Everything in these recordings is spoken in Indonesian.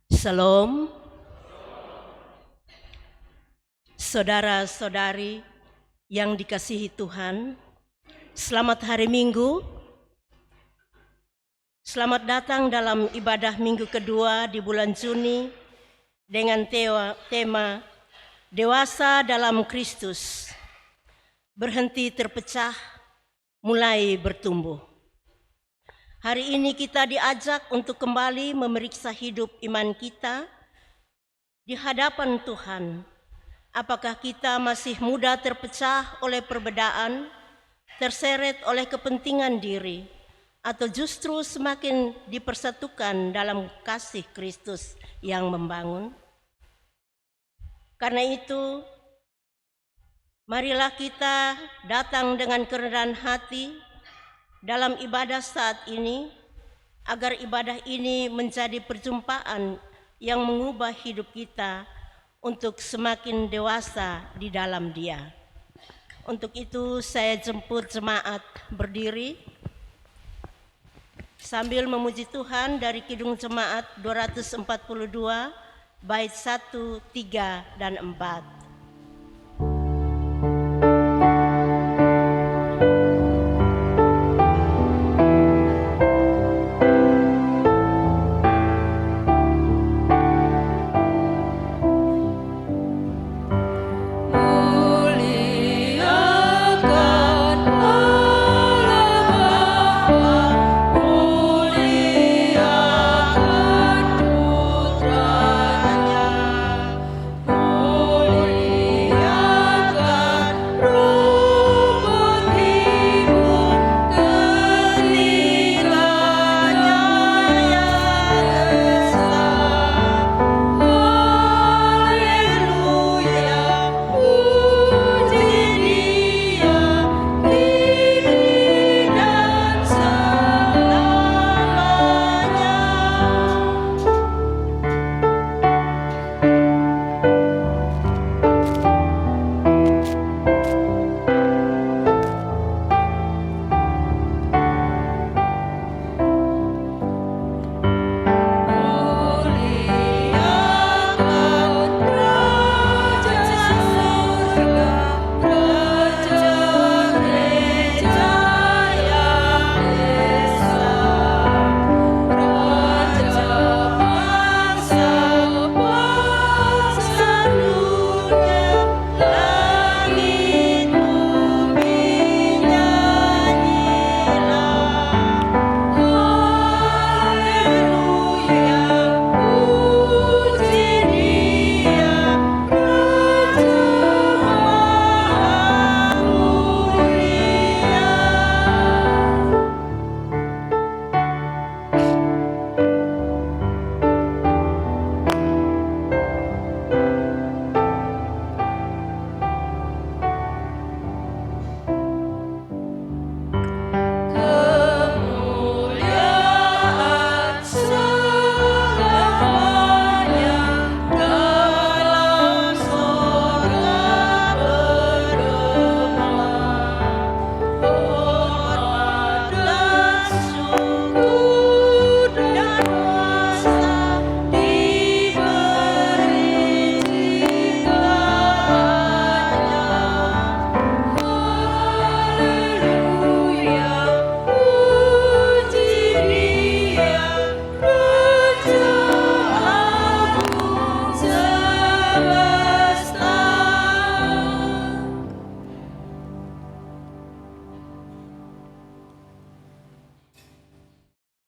Shalom, saudara-saudari yang dikasihi Tuhan. Selamat hari Minggu. Selamat datang dalam ibadah minggu kedua di bulan Juni dengan tema Dewasa dalam Kristus. Berhenti terpecah, mulai bertumbuh. Hari ini kita diajak untuk kembali memeriksa hidup iman kita di hadapan Tuhan. Apakah kita masih mudah terpecah oleh perbedaan, terseret oleh kepentingan diri, atau justru semakin dipersatukan dalam kasih Kristus yang membangun? Karena itu, marilah kita datang dengan kerendahan hati dalam ibadah saat ini, agar ibadah ini menjadi perjumpaan yang mengubah hidup kita untuk semakin dewasa di dalam Dia. Untuk itu saya jemput jemaat berdiri sambil memuji Tuhan dari Kidung Jemaat 242 bait 1, 3, dan 4.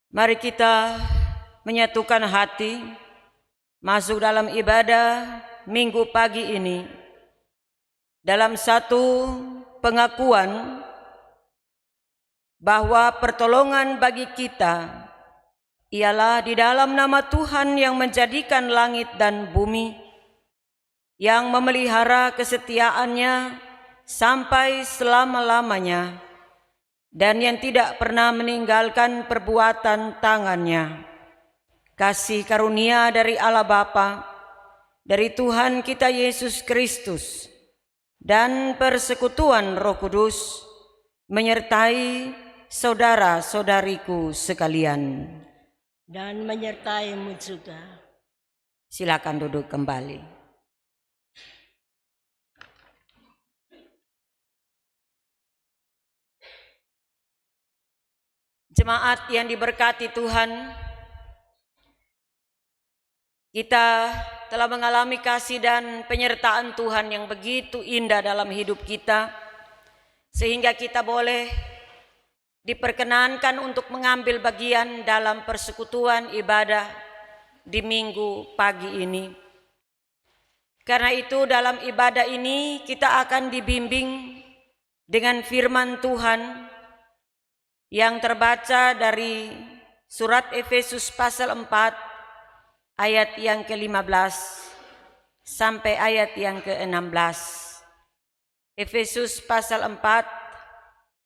Mari kita menyatukan hati masuk dalam ibadah minggu pagi ini dalam satu pengakuan bahwa pertolongan bagi kita ialah di dalam nama Tuhan yang menjadikan langit dan bumi, yang memelihara kesetiaannya sampai selama-lamanya, dan yang tidak pernah meninggalkan perbuatan tangannya. Kasih karunia dari Allah Bapa, dari Tuhan kita Yesus Kristus, dan persekutuan Roh Kudus menyertai saudara-saudariku sekalian. Dan menyertaimu juga. Silakan duduk kembali. Jemaat yang diberkati Tuhan, kita telah mengalami kasih dan penyertaan Tuhan yang begitu indah dalam hidup kita, sehingga kita boleh diperkenankan untuk mengambil bagian dalam persekutuan ibadah di minggu pagi ini. Karena itu dalam ibadah ini kita akan dibimbing dengan firman Tuhan yang terbaca dari surat Efesus pasal 4 ayat yang ke-15 sampai ayat yang ke-16. Efesus pasal 4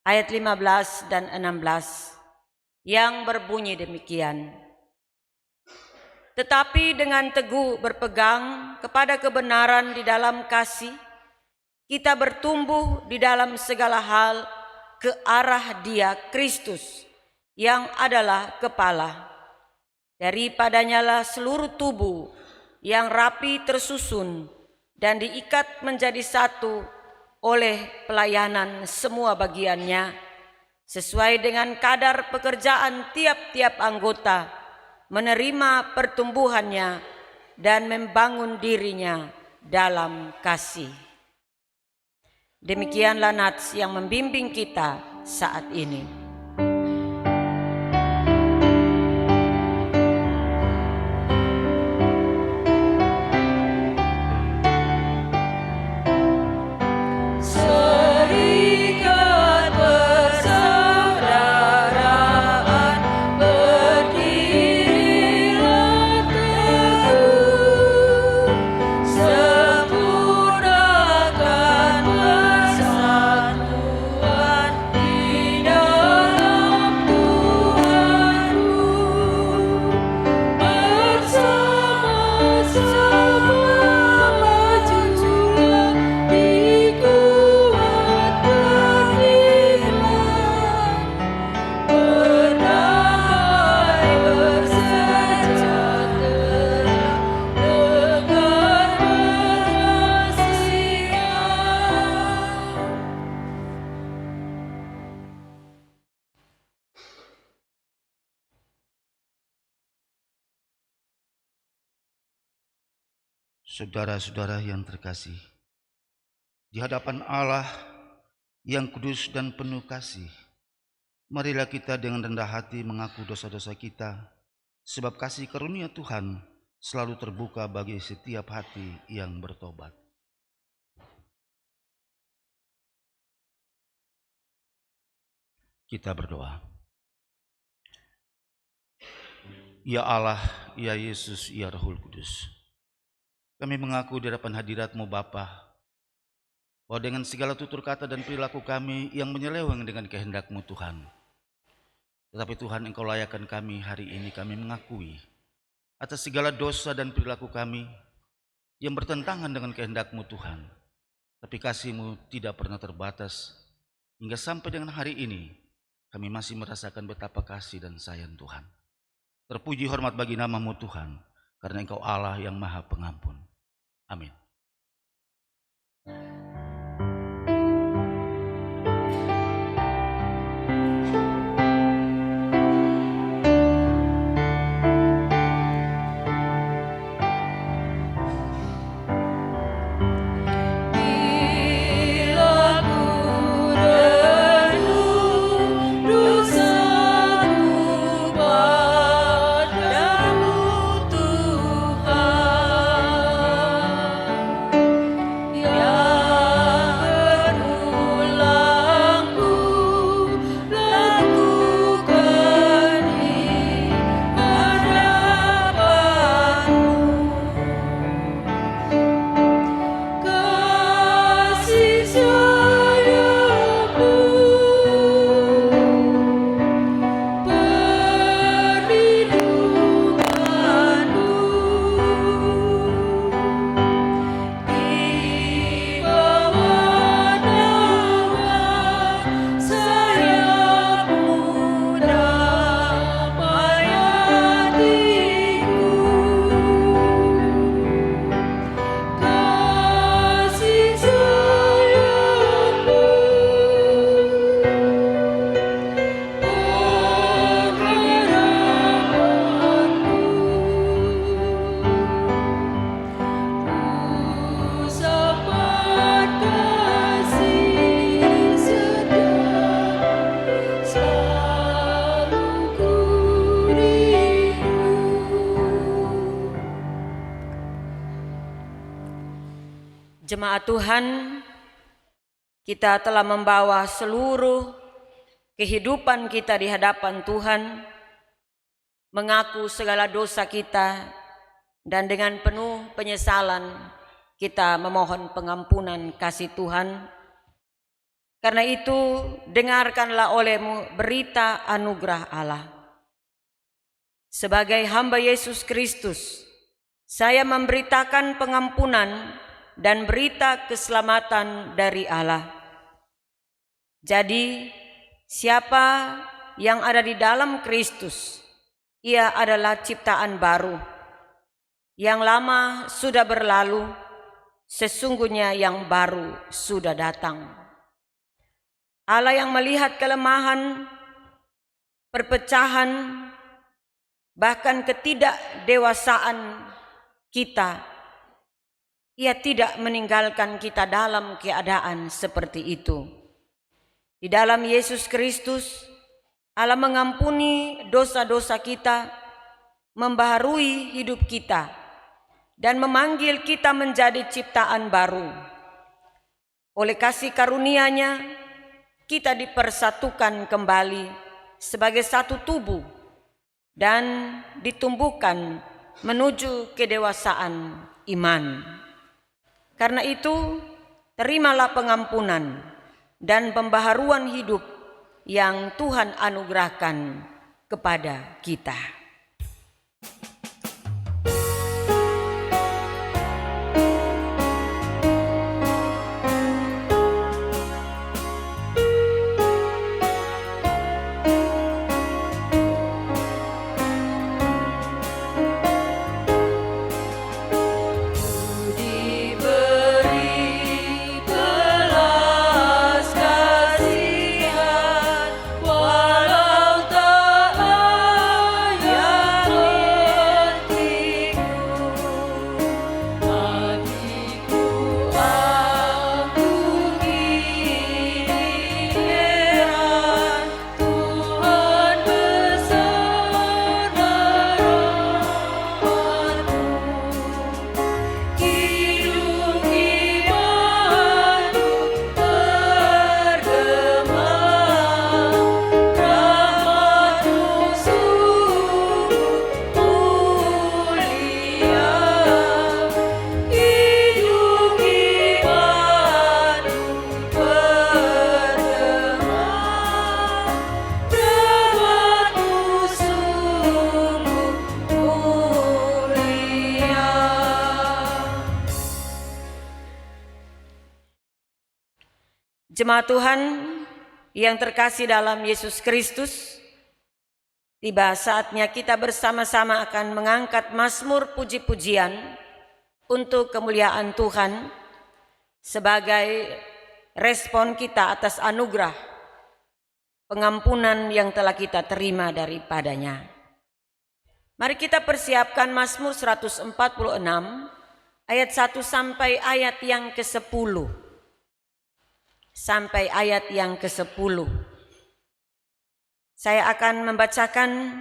ayat 15 dan 16 yang berbunyi demikian. Tetapi dengan teguh berpegang kepada kebenaran di dalam kasih, kita bertumbuh di dalam segala hal ke arah Dia, Kristus, yang adalah kepala. Daripadanya lah seluruh tubuh yang rapi tersusun dan diikat menjadi satu oleh pelayanan semua bagiannya, sesuai dengan kadar pekerjaan tiap-tiap anggota, menerima pertumbuhannya dan membangun dirinya dalam kasih. Demikianlah nats yang membimbing kita saat ini. Saudara-saudara yang terkasih, di hadapan Allah yang kudus dan penuh kasih, marilah kita dengan rendah hati mengaku dosa-dosa kita, sebab kasih karunia Tuhan selalu terbuka bagi setiap hati yang bertobat. Kita berdoa. Ya Allah, ya Yesus, ya Rohul Kudus, kami mengaku di hadapan hadirat-Mu Bapa, bahwa dengan segala tutur kata dan perilaku kami yang menyeleweng dengan kehendak-Mu Tuhan. Tetapi Tuhan, Engkau layakkan kami hari ini, kami mengakui atas segala dosa dan perilaku kami yang bertentangan dengan kehendak-Mu Tuhan. Tapi kasih-Mu tidak pernah terbatas, hingga sampai dengan hari ini kami masih merasakan betapa kasih dan sayang Tuhan. Terpuji hormat bagi nama-Mu Tuhan, karena Engkau Allah yang Maha Pengampun. Amin. Ya Jemaat Tuhan, kita telah membawa seluruh kehidupan kita di hadapan Tuhan, mengaku segala dosa kita, dan dengan penuh penyesalan kita memohon pengampunan kasih Tuhan. Karena itu, dengarkanlah olehmu berita anugerah Allah. Sebagai hamba Yesus Kristus, saya memberitakan pengampunan dan berita keselamatan dari Allah. Jadi, siapa yang ada di dalam Kristus, ia adalah ciptaan baru. Yang lama sudah berlalu, sesungguhnya yang baru sudah datang. Allah yang melihat kelemahan, perpecahan, bahkan ketidakdewasaan kita, Ia tidak meninggalkan kita dalam keadaan seperti itu. Di dalam Yesus Kristus, Allah mengampuni dosa-dosa kita, membaharui hidup kita, dan memanggil kita menjadi ciptaan baru. Oleh kasih karunia-Nya, kita dipersatukan kembali sebagai satu tubuh dan ditumbuhkan menuju kedewasaan iman. Karena itu, terimalah pengampunan dan pembaharuan hidup yang Tuhan anugerahkan kepada kita. Jemaat Tuhan yang terkasih dalam Yesus Kristus, tiba saatnya kita bersama-sama akan mengangkat mazmur puji-pujian untuk kemuliaan Tuhan sebagai respon kita atas anugerah pengampunan yang telah kita terima daripadanya. Mari kita persiapkan mazmur 146 ayat 1 sampai ayat yang ke-10. Sampai ayat yang ke-10. Saya akan membacakan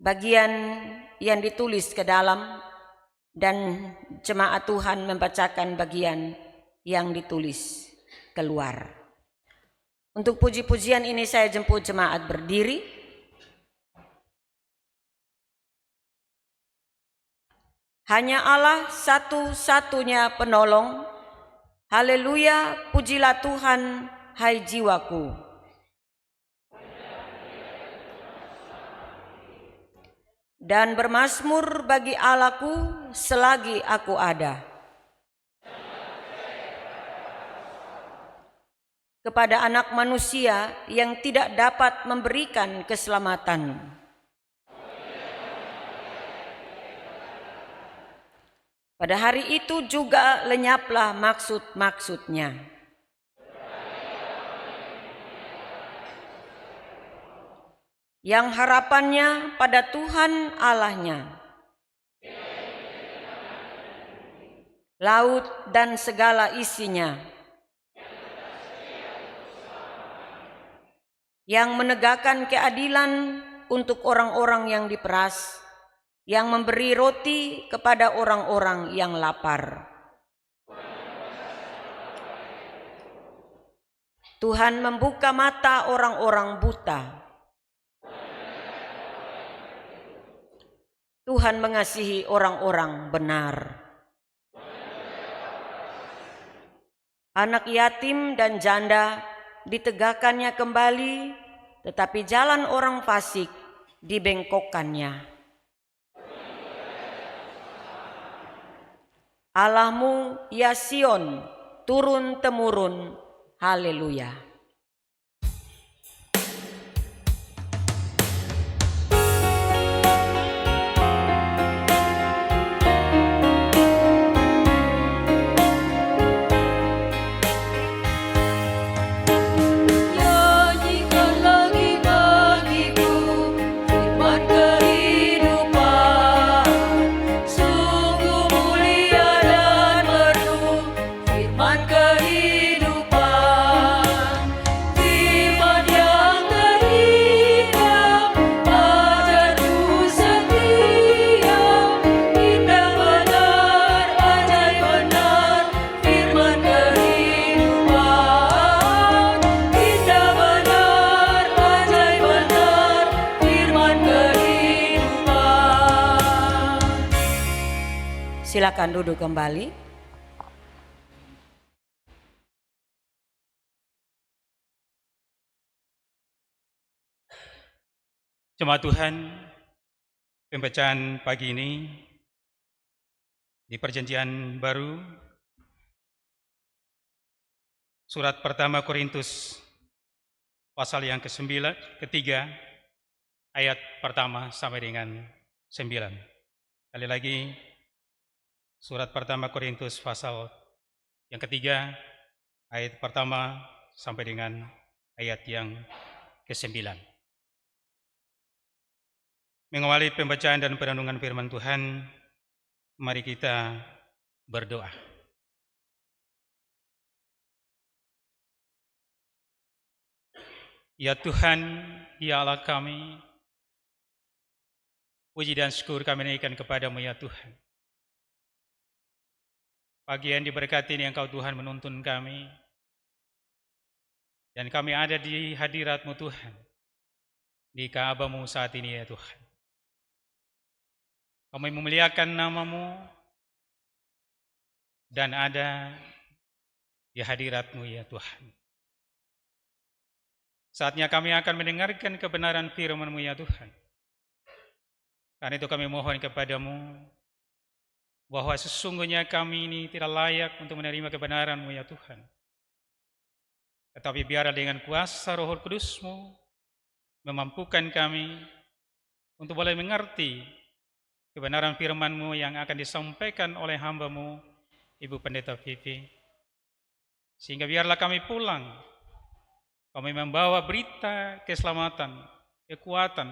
bagian yang ditulis ke dalam dan jemaat Tuhan membacakan bagian yang ditulis keluar. Untuk puji-pujian ini saya jemput jemaat berdiri. Hanya Allah satu-satunya penolong. Haleluya, pujilah Tuhan, hai jiwaku. Dan bermazmur bagi Allahku selagi aku ada. Kepada anak manusia yang tidak dapat memberikan keselamatan. Pada hari itu juga lenyaplah maksud-maksudnya. Yang harapannya pada Tuhan Allahnya. Laut dan segala isinya. Yang menegakkan keadilan untuk orang-orang yang diperas. Yang memberi roti kepada orang-orang yang lapar. Tuhan membuka mata orang-orang buta. Tuhan mengasihi orang-orang benar. Anak yatim dan janda ditegakkannya kembali, tetapi jalan orang fasik dibengkokkannya. Allahmu, ya Sion, turun-temurun. Haleluya. Nyanyikan lagi bagiku firman kehidupan. Sungguh mulia dan merdu firman kehidupan. Firman yang terindah, ajarku setia. Indah benar, ajaib benar firman kehidupan. Indah benar, ajaib benar firman kehidupan. Silakan duduk kembali. Jemaat Tuhan, pembacaan pagi ini di Perjanjian Baru, surat pertama Korintus pasal yang ketiga, ayat pertama sampai dengan 9. Kali lagi, surat pertama Korintus pasal yang ketiga, ayat pertama sampai dengan ayat yang ke-9. Mengawali pembacaan dan perenungan firman Tuhan, mari kita berdoa. Ya Tuhan, ya Allah kami, puji dan syukur kami naikkan kepadamu ya Tuhan. Pagi yang diberkati ini Engkau Tuhan menuntun kami, dan kami ada di hadirat-Mu Tuhan, di Ka'bah-Mu saat ini ya Tuhan. Kami memuliakan nama-Mu dan ada di hadirat-Mu ya Tuhan. Saatnya kami akan mendengarkan kebenaran firman-Mu ya Tuhan. Karena itu kami mohon kepadamu bahwa sesungguhnya kami ini tidak layak untuk menerima kebenaran-Mu ya Tuhan. Tetapi biarlah dengan kuasa Roh Kudus-Mu memampukan kami untuk boleh mengerti kebenaran firman-Mu yang akan disampaikan oleh hamba-Mu, Ibu Pendeta Vivi. Sehingga biarlah kami pulang, kami membawa berita keselamatan, kekuatan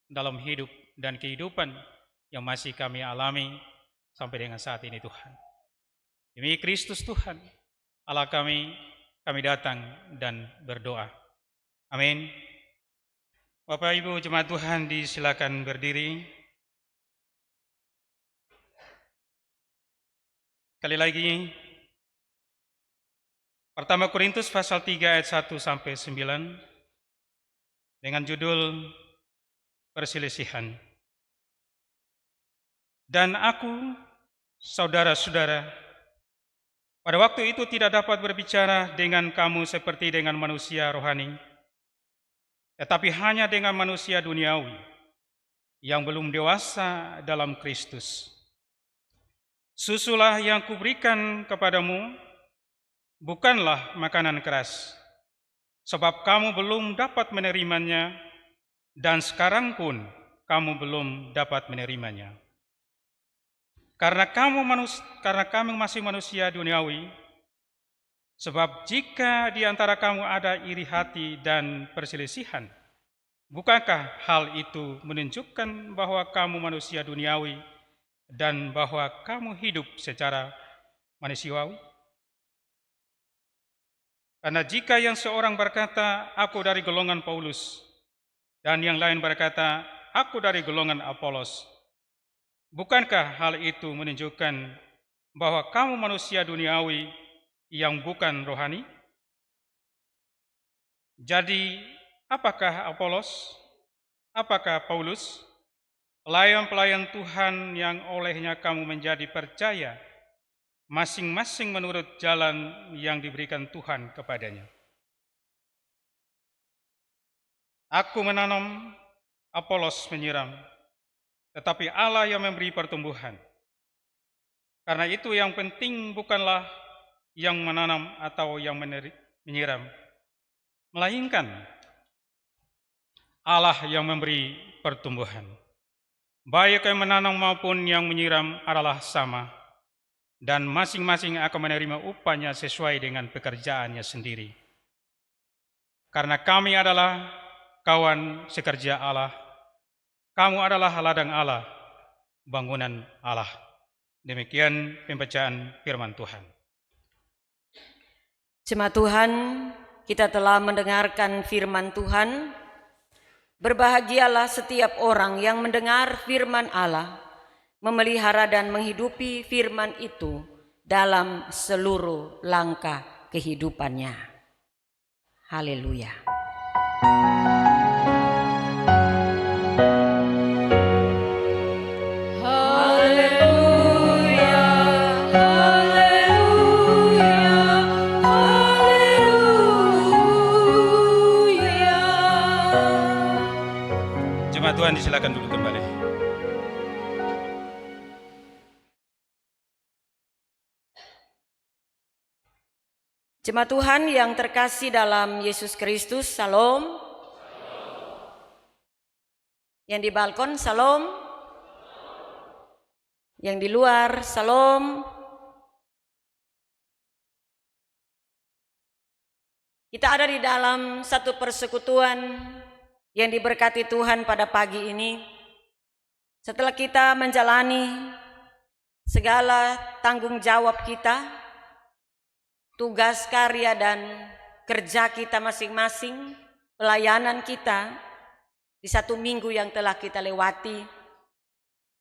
dalam hidup dan kehidupan yang masih kami alami sampai dengan saat ini Tuhan. Demi Kristus Tuhan, Allah kami datang dan berdoa. Amin. Bapak Ibu jemaat Tuhan, disilakan berdiri. Sekali lagi, pertama Korintus pasal 3 ayat 1 sampai 9 dengan judul perselisihan. Dan aku, saudara-saudara, pada waktu itu tidak dapat berbicara dengan kamu seperti dengan manusia rohani, tetapi hanya dengan manusia duniawi yang belum dewasa dalam Kristus. Susulah yang kuberikan kepadamu bukanlah makanan keras, sebab kamu belum dapat menerimanya, dan sekarang pun kamu belum dapat menerimanya. Karena kamu masih manusia duniawi, sebab jika di antara kamu ada iri hati dan perselisihan, bukankah hal itu menunjukkan bahwa kamu manusia duniawi dan bahwa kamu hidup secara manusiawi? Karena jika yang seorang berkata, aku dari golongan Paulus, dan yang lain berkata, aku dari golongan Apolos, bukankah hal itu menunjukkan bahwa kamu manusia duniawi yang bukan rohani? Jadi, apakah Apolos, apakah Paulus, pelayan-pelayan Tuhan yang olehnya kamu menjadi percaya, masing-masing menurut jalan yang diberikan Tuhan kepadanya. Aku menanam, Apolos menyiram, tetapi Allah yang memberi pertumbuhan. Karena itu yang penting bukanlah yang menanam atau yang menyiram, melainkan Allah yang memberi pertumbuhan. Baik yang menanam maupun yang menyiram adalah sama, dan masing-masing akan menerima upahnya sesuai dengan pekerjaannya sendiri. Karena kami adalah kawan sekerja Allah, kamu adalah ladang Allah, bangunan Allah. Demikian pembacaan firman Tuhan. Jemaat Tuhan, kita telah mendengarkan firman Tuhan. Berbahagialah setiap orang yang mendengar firman Allah, memelihara dan menghidupi firman itu dalam seluruh langkah kehidupannya. Haleluya. Haleluya, haleluya, haleluya. Jemaat Tuhan disilakan duduk kembali. Jemaat Tuhan yang terkasih dalam Yesus Kristus, Salam. Yang di balkon, Salam. Yang di luar, Salam. Kita ada di dalam satu persekutuan yang diberkati Tuhan pada pagi ini. Setelah kita menjalani segala tanggung jawab kita, tugas, karya, dan kerja kita masing-masing, pelayanan kita di satu minggu yang telah kita lewati.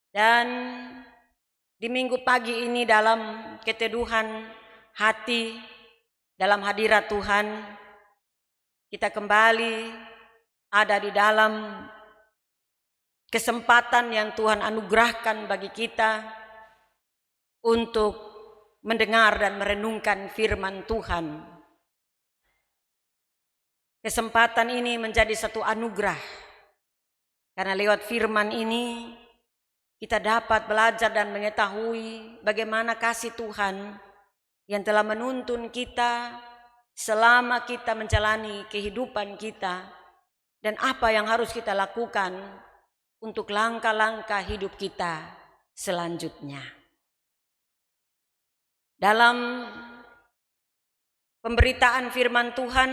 Dan di minggu pagi ini dalam keteduhan hati, dalam hadirat Tuhan, kita kembali ada di dalam kesempatan yang Tuhan anugerahkan bagi kita untuk mendengar dan merenungkan firman Tuhan. Kesempatan ini menjadi satu anugerah, karena lewat firman ini kita dapat belajar dan mengetahui bagaimana kasih Tuhan yang telah menuntun kita selama kita menjalani kehidupan kita, dan apa yang harus kita lakukan untuk langkah-langkah hidup kita selanjutnya. Dalam pemberitaan firman Tuhan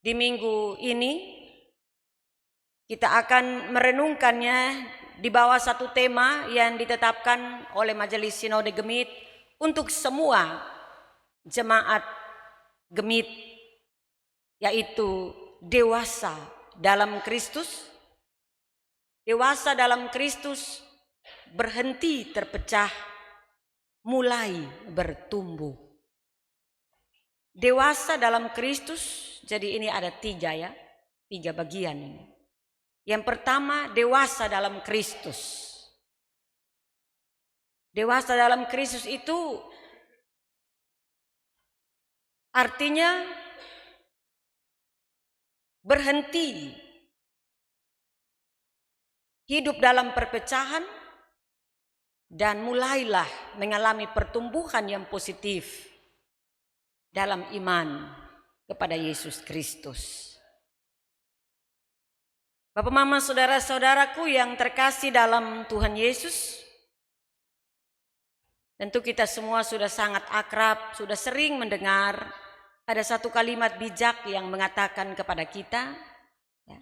di minggu ini, kita akan merenungkannya di bawah satu tema yang ditetapkan oleh Majelis Sinode Gemit untuk semua jemaat Gemit, yaitu dewasa dalam Kristus. Dewasa dalam Kristus, berhenti terpecah, mulai bertumbuh. Dewasa dalam Kristus, jadi ini ada tiga bagian ini. Yang pertama, dewasa dalam Kristus. Dewasa dalam Kristus itu artinya berhenti hidup dalam perpecahan dan mulailah mengalami pertumbuhan yang positif dalam iman kepada Yesus Kristus. Bapak, Mama, saudara-saudaraku yang terkasih dalam Tuhan Yesus, tentu kita semua sudah sangat akrab, sudah sering mendengar ada satu kalimat bijak yang mengatakan kepada kita, ya,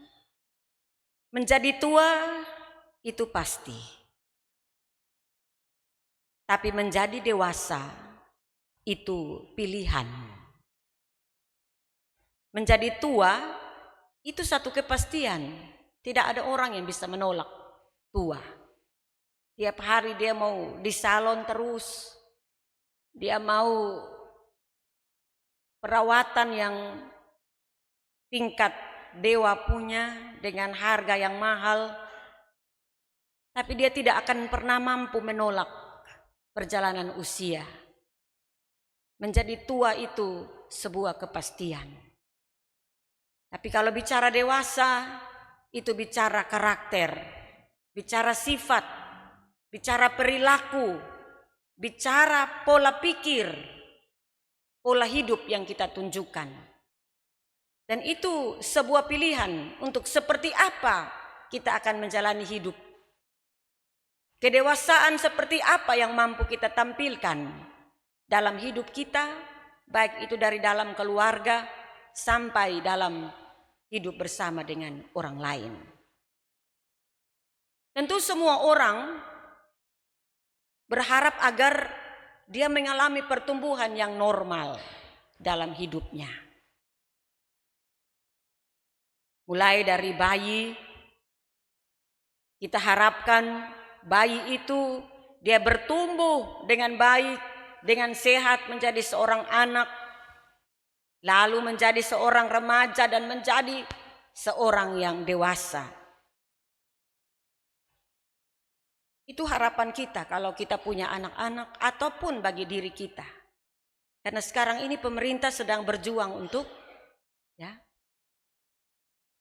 menjadi tua itu pasti, tapi menjadi dewasa itu pilihan. Menjadi tua itu satu kepastian. Tidak ada orang yang bisa menolak tua. Tiap hari dia mau di salon terus, dia mau perawatan yang tingkat dewa punya dengan harga yang mahal, tapi dia tidak akan pernah mampu menolak perjalanan usia. Menjadi tua itu sebuah kepastian. Tapi kalau bicara dewasa, itu bicara karakter, bicara sifat, bicara perilaku, bicara pola pikir, pola hidup yang kita tunjukkan. Dan itu sebuah pilihan untuk seperti apa kita akan menjalani hidup. Kedewasaan seperti apa yang mampu kita tampilkan dalam hidup kita, baik itu dari dalam keluarga sampai dalam hidup bersama dengan orang lain. Tentu semua orang berharap agar dia mengalami pertumbuhan yang normal dalam hidupnya. Mulai dari bayi, kita harapkan bayi itu dia bertumbuh dengan baik, dengan sehat menjadi seorang anak, lalu menjadi seorang remaja dan menjadi seorang yang dewasa. Itu harapan kita kalau kita punya anak-anak ataupun bagi diri kita. Karena sekarang ini pemerintah sedang berjuang untuk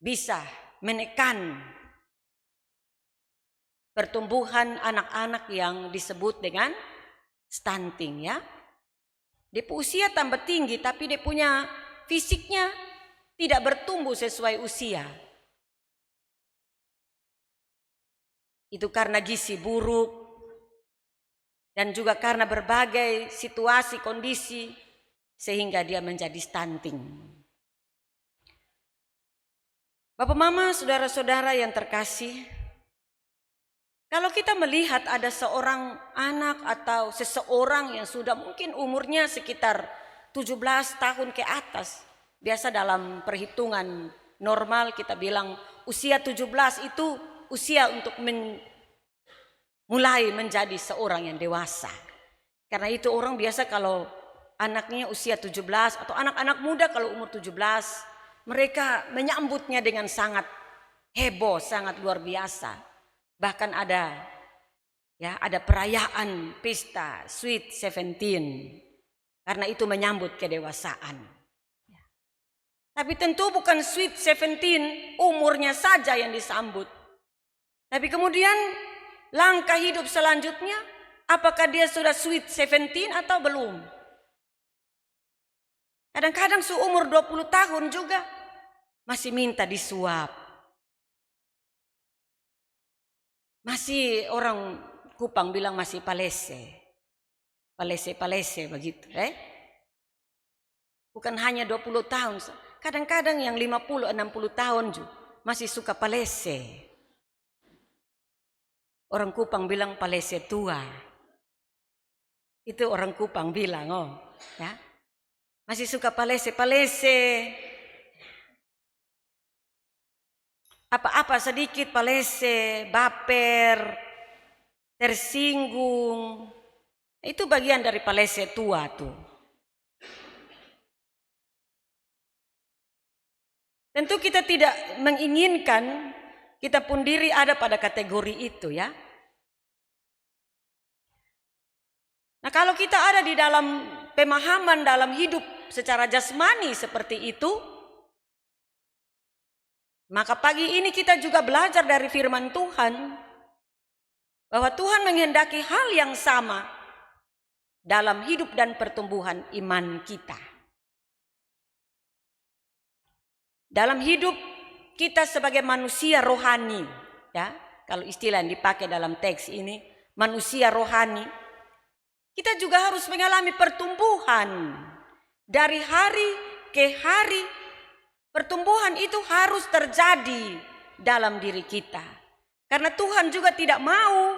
bisa menekan pertumbuhan anak-anak yang disebut dengan stunting ya. Dia usia tambah tinggi tapi dia punya fisiknya tidak bertumbuh sesuai usia. Itu karena gizi buruk dan juga karena berbagai situasi kondisi sehingga dia menjadi stunting. Bapak mama, saudara-saudara yang terkasih, kalau kita melihat ada seorang anak atau seseorang yang sudah mungkin umurnya sekitar 17 tahun ke atas, biasa dalam perhitungan normal kita bilang usia 17 itu usia untuk mulai menjadi seorang yang dewasa. Karena itu orang biasa kalau anaknya usia 17 atau anak-anak muda kalau umur 17, mereka menyambutnya dengan sangat heboh, sangat luar biasa. Bahkan ada perayaan pesta Sweet 17 karena itu menyambut kedewasaan. Tapi tentu bukan Sweet 17 umurnya saja yang disambut. Tapi kemudian langkah hidup selanjutnya, apakah dia sudah Sweet 17 atau belum? Kadang-kadang seumur 20 tahun juga masih minta disuap. Masih orang Kupang bilang masih palese. Palese begitu. Bukan hanya 20 tahun. Kadang-kadang yang 50-60 tahun juga masih suka palese. Orang Kupang bilang palese tua. Itu orang Kupang bilang, ya. Masih suka palese. Apa-apa sedikit palese, baper, tersinggung. Itu bagian dari palese tua tuh. Tentu kita tidak menginginkan kita pun diri ada pada kategori itu ya. Nah kalau kita ada di dalam pemahaman dalam hidup secara jasmani seperti itu, maka pagi ini kita juga belajar dari firman Tuhan bahwa Tuhan menghendaki hal yang sama dalam hidup dan pertumbuhan iman kita. Dalam hidup kita sebagai manusia rohani, ya, kalau istilah yang dipakai dalam teks ini, manusia rohani, kita juga harus mengalami pertumbuhan dari hari ke hari. Pertumbuhan itu harus terjadi dalam diri kita. Karena Tuhan juga tidak mau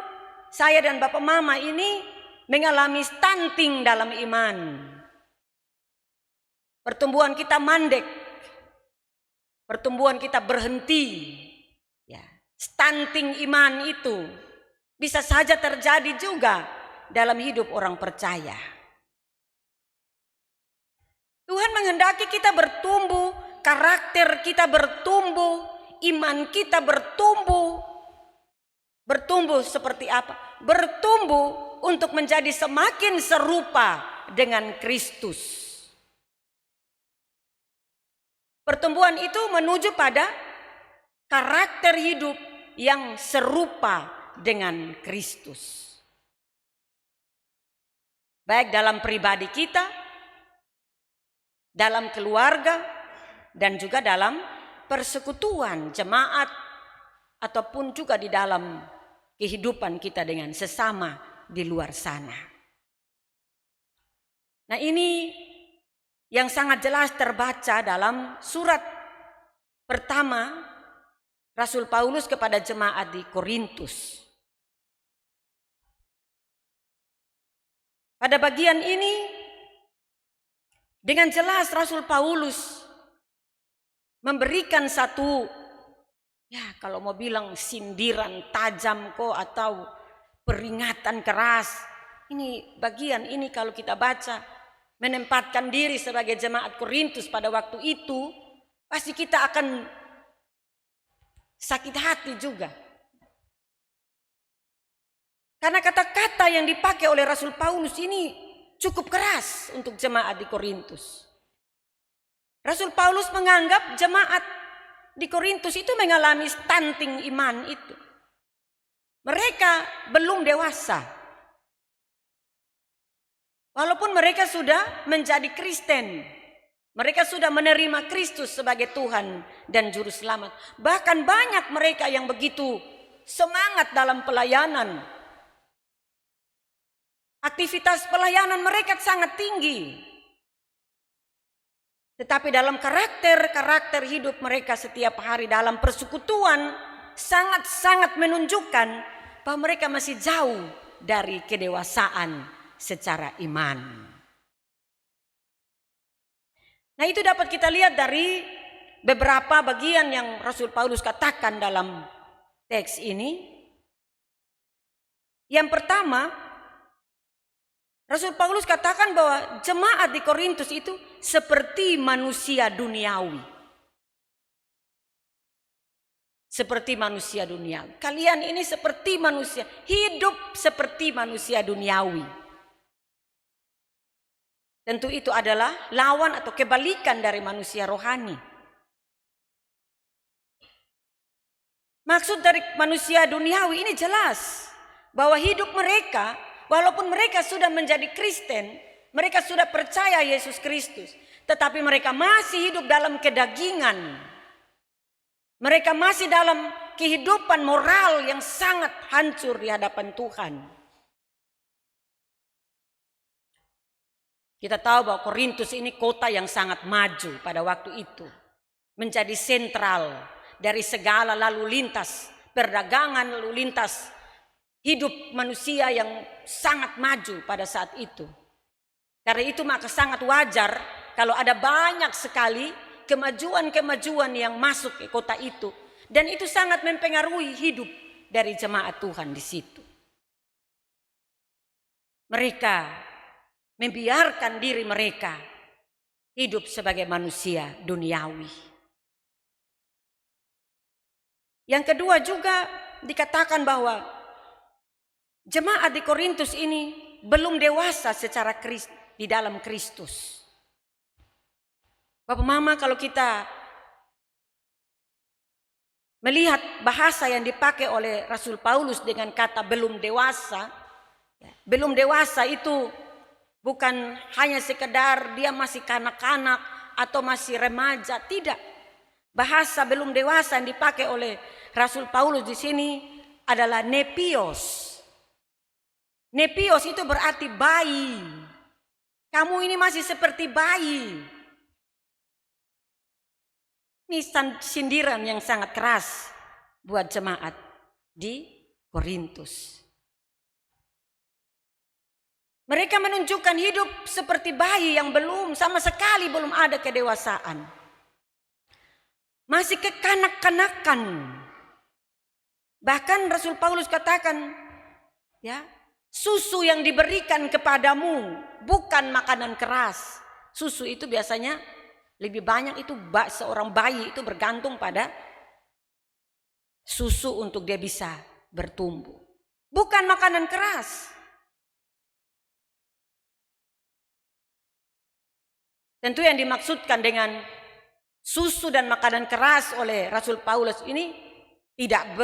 saya dan Bapak Mama ini mengalami stunting dalam iman. Pertumbuhan kita mandek. Pertumbuhan kita berhenti. Ya, stunting iman itu bisa saja terjadi juga dalam hidup orang percaya. Tuhan menghendaki kita bertumbuh karakter kita bertumbuh, iman kita bertumbuh. Bertumbuh seperti apa? Bertumbuh untuk menjadi semakin serupa dengan Kristus. Pertumbuhan itu menuju pada karakter hidup yang serupa dengan Kristus. Baik dalam pribadi kita, dalam keluarga, dan juga dalam persekutuan jemaat, ataupun juga di dalam kehidupan kita dengan sesama di luar sana. Nah, ini yang sangat jelas terbaca dalam surat pertama Rasul Paulus kepada jemaat di Korintus. Pada bagian ini dengan jelas Rasul Paulus memberikan satu, kalau mau bilang sindiran tajam atau peringatan keras. Ini bagian ini kalau kita baca, menempatkan diri sebagai jemaat Korintus pada waktu itu, pasti kita akan sakit hati juga. Karena kata-kata yang dipakai oleh Rasul Paulus ini cukup keras untuk jemaat di Korintus. Rasul Paulus menganggap jemaat di Korintus itu mengalami stunting iman itu. Mereka belum dewasa. Walaupun mereka sudah menjadi Kristen, mereka sudah menerima Kristus sebagai Tuhan dan Juru Selamat. Bahkan banyak mereka yang begitu semangat dalam pelayanan. Aktivitas pelayanan mereka sangat tinggi. Tetapi dalam karakter hidup mereka setiap hari dalam persekutuan sangat-sangat menunjukkan bahwa mereka masih jauh dari kedewasaan secara iman. Nah, itu dapat kita lihat dari beberapa bagian yang Rasul Paulus katakan dalam teks ini. Yang pertama, Rasul Paulus katakan bahwa jemaat di Korintus itu seperti manusia duniawi. Seperti manusia duniawi. Kalian ini seperti manusia, hidup seperti manusia duniawi. Tentu itu adalah lawan atau kebalikan dari manusia rohani. Maksud dari manusia duniawi ini jelas bahwa hidup mereka, walaupun mereka sudah menjadi Kristen, mereka sudah percaya Yesus Kristus, tetapi mereka masih hidup dalam kedagingan. Mereka masih dalam kehidupan moral yang sangat hancur di hadapan Tuhan. Kita tahu bahwa Korintus ini kota yang sangat maju pada waktu itu. Menjadi sentral dari segala lalu lintas, perdagangan lalu lintas, hidup manusia yang sangat maju pada saat itu. Karena itu maka sangat wajar kalau ada banyak sekali kemajuan-kemajuan yang masuk ke kota itu. Dan itu sangat mempengaruhi hidup dari jemaat Tuhan di situ. Mereka membiarkan diri mereka hidup sebagai manusia duniawi. Yang kedua juga dikatakan bahwa jemaat di Korintus ini belum dewasa secara di dalam Kristus. Bapak Mama, kalau kita melihat bahasa yang dipakai oleh Rasul Paulus dengan kata belum dewasa, belum dewasa itu bukan hanya sekedar dia masih kanak-kanak atau masih remaja, tidak. Bahasa belum dewasa yang dipakai oleh Rasul Paulus di sini adalah nepios. Nepios itu berarti bayi. Kamu ini masih seperti bayi. Ini sindiran yang sangat keras buat jemaat di Korintus. Mereka menunjukkan hidup seperti bayi yang sama sekali belum ada kedewasaan. Masih kekanak-kanakan. Bahkan Rasul Paulus katakan, susu yang diberikan kepadamu bukan makanan keras. Susu itu biasanya Lebih banyak itu seorang bayi itu bergantung pada susu untuk dia bisa bertumbuh. Bukan makanan keras. Tentu yang dimaksudkan dengan susu dan makanan keras oleh Rasul Paulus ini tidak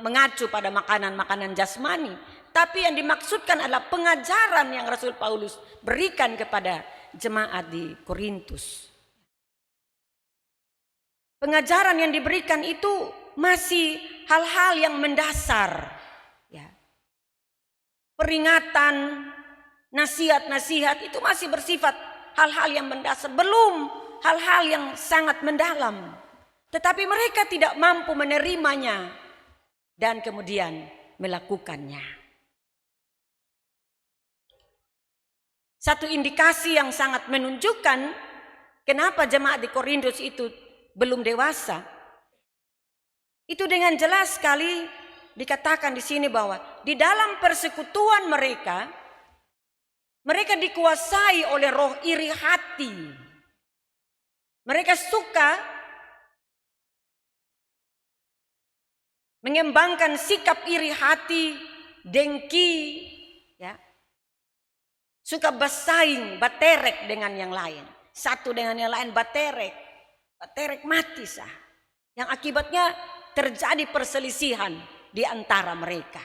mengacu pada makanan-makanan jasmani. Tapi yang dimaksudkan adalah pengajaran yang Rasul Paulus berikan kepada jemaat di Korintus. Pengajaran yang diberikan itu masih hal-hal yang mendasar. Ya. Peringatan, nasihat-nasihat itu masih bersifat hal-hal yang mendasar, belum hal-hal yang sangat mendalam. Tetapi mereka tidak mampu menerimanya dan kemudian melakukannya. Satu indikasi yang sangat menunjukkan kenapa jemaat di Korintus itu belum dewasa, itu dengan jelas sekali dikatakan di sini bahwa di dalam persekutuan mereka dikuasai oleh roh iri hati. Mereka suka mengembangkan sikap iri hati, dengki, ya. Suka bersaing, baterek dengan yang lain. Satu dengan yang lain baterek mati sah. Yang akibatnya terjadi perselisihan di antara mereka.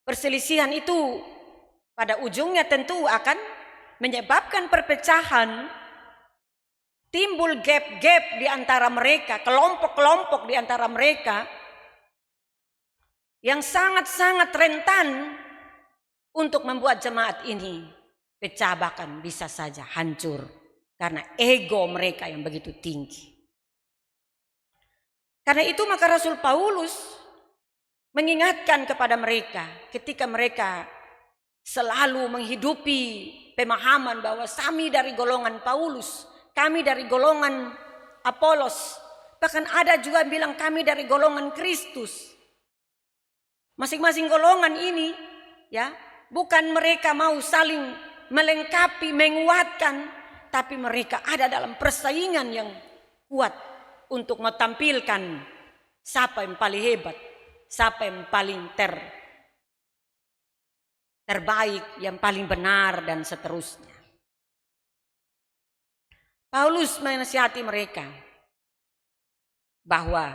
Perselisihan itu pada ujungnya tentu akan menyebabkan perpecahan, timbul gap-gap di antara mereka, kelompok-kelompok di antara mereka yang sangat-sangat rentan untuk membuat jemaat ini pecah, bahkan bisa saja hancur karena ego mereka yang begitu tinggi. Karena itu maka Rasul Paulus mengingatkan kepada mereka ketika mereka selalu menghidupi pemahaman bahwa kami dari golongan Paulus, kami dari golongan Apolos, bahkan ada juga yang bilang kami dari golongan Kristus. Masing-masing golongan ini ya, bukan mereka mau saling melengkapi, menguatkan, tapi mereka ada dalam persaingan yang kuat untuk menampilkan siapa yang paling hebat, siapa yang paling terbaik, yang paling benar dan seterusnya. Paulus menasihati mereka bahwa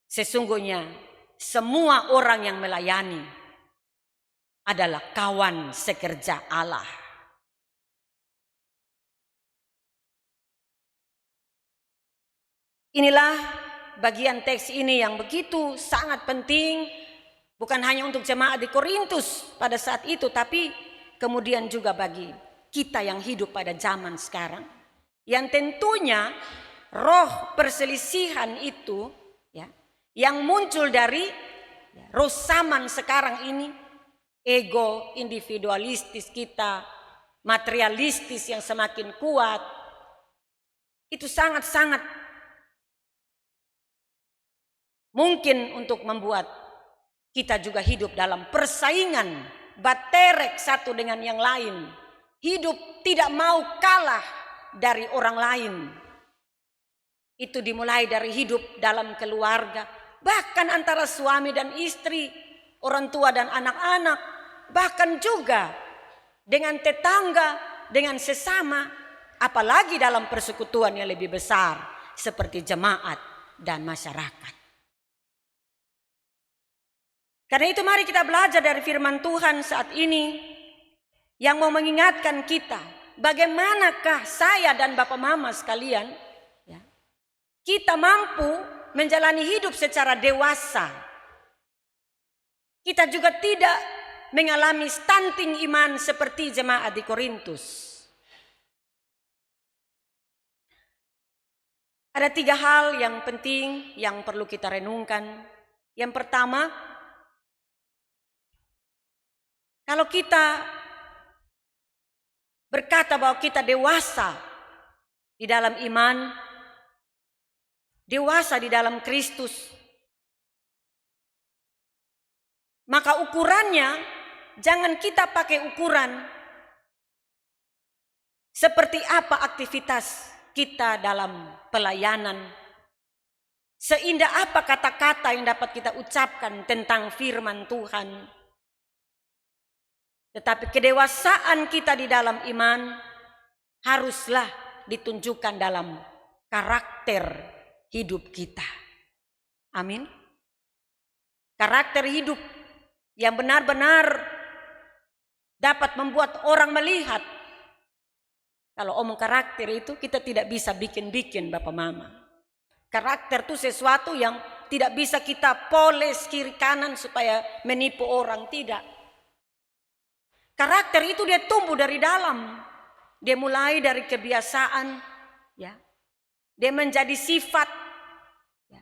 sesungguhnya semua orang yang melayani adalah kawan sekerja Allah. Inilah bagian teks ini yang begitu sangat penting, bukan hanya untuk jemaat di Korintus pada saat itu, tapi kemudian juga bagi kita yang hidup pada zaman sekarang, yang tentunya roh perselisihan itu ya, yang muncul dari roh zaman sekarang ini, ego individualistis kita, materialistis yang semakin kuat, itu sangat-sangat mungkin untuk membuat kita juga hidup dalam persaingan, baterek satu dengan yang lain. Hidup tidak mau kalah dari orang lain. Itu dimulai dari hidup dalam keluarga, bahkan antara suami dan istri, orang tua dan anak-anak, bahkan juga dengan tetangga, dengan sesama, apalagi dalam persekutuan yang lebih besar seperti jemaat dan masyarakat. Karena itu mari kita belajar dari firman Tuhan saat ini yang mau mengingatkan kita, bagaimanakah saya dan Bapak Mama sekalian ya, kita mampu menjalani hidup secara dewasa. Kita juga tidak mengalami stunting iman seperti jemaat di Korintus. Ada 3 hal yang penting yang perlu kita renungkan. Yang pertama, kalau kita berkata bahwa kita dewasa di dalam iman, dewasa di dalam Kristus, maka ukurannya jangan kita pakai ukuran Seperti apa aktivitas kita dalam pelayanan? Seindah apa kata-kata yang dapat kita ucapkan tentang firman Tuhan? Tetapi kedewasaan kita di dalam iman haruslah ditunjukkan dalam karakter hidup kita. Amin. Karakter hidup yang benar-benar dapat membuat orang melihat. Kalau omong karakter itu kita tidak bisa bikin-bikin Bapak Mama. Karakter itu sesuatu yang tidak bisa kita poles kiri kanan supaya menipu orang, tidak. Karakter itu dia tumbuh dari dalam. Dia mulai dari kebiasaan, ya. Dia menjadi sifat, ya.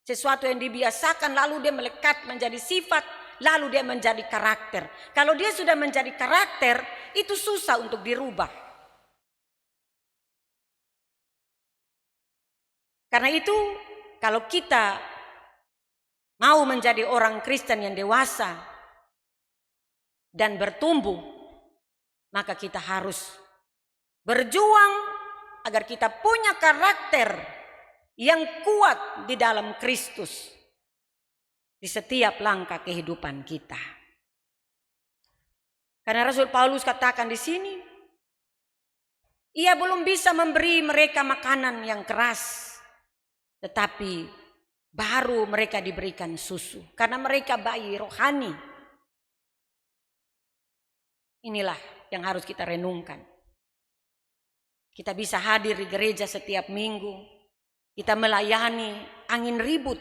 Sesuatu yang dibiasakan lalu dia melekat menjadi sifat, lalu dia menjadi karakter. Kalau dia sudah menjadi karakter, itu susah untuk dirubah. Karena itu, kalau kita mau menjadi orang Kristen yang dewasa dan bertumbuh, maka kita harus berjuang agar kita punya karakter yang kuat di dalam Kristus di setiap langkah kehidupan kita. Karena Rasul Paulus katakan di sini, ia belum bisa memberi mereka makanan yang keras, tetapi baru mereka diberikan susu. Karena mereka bayi rohani. Inilah yang harus kita renungkan. Kita bisa hadir di gereja setiap minggu. Kita melayani angin ribut.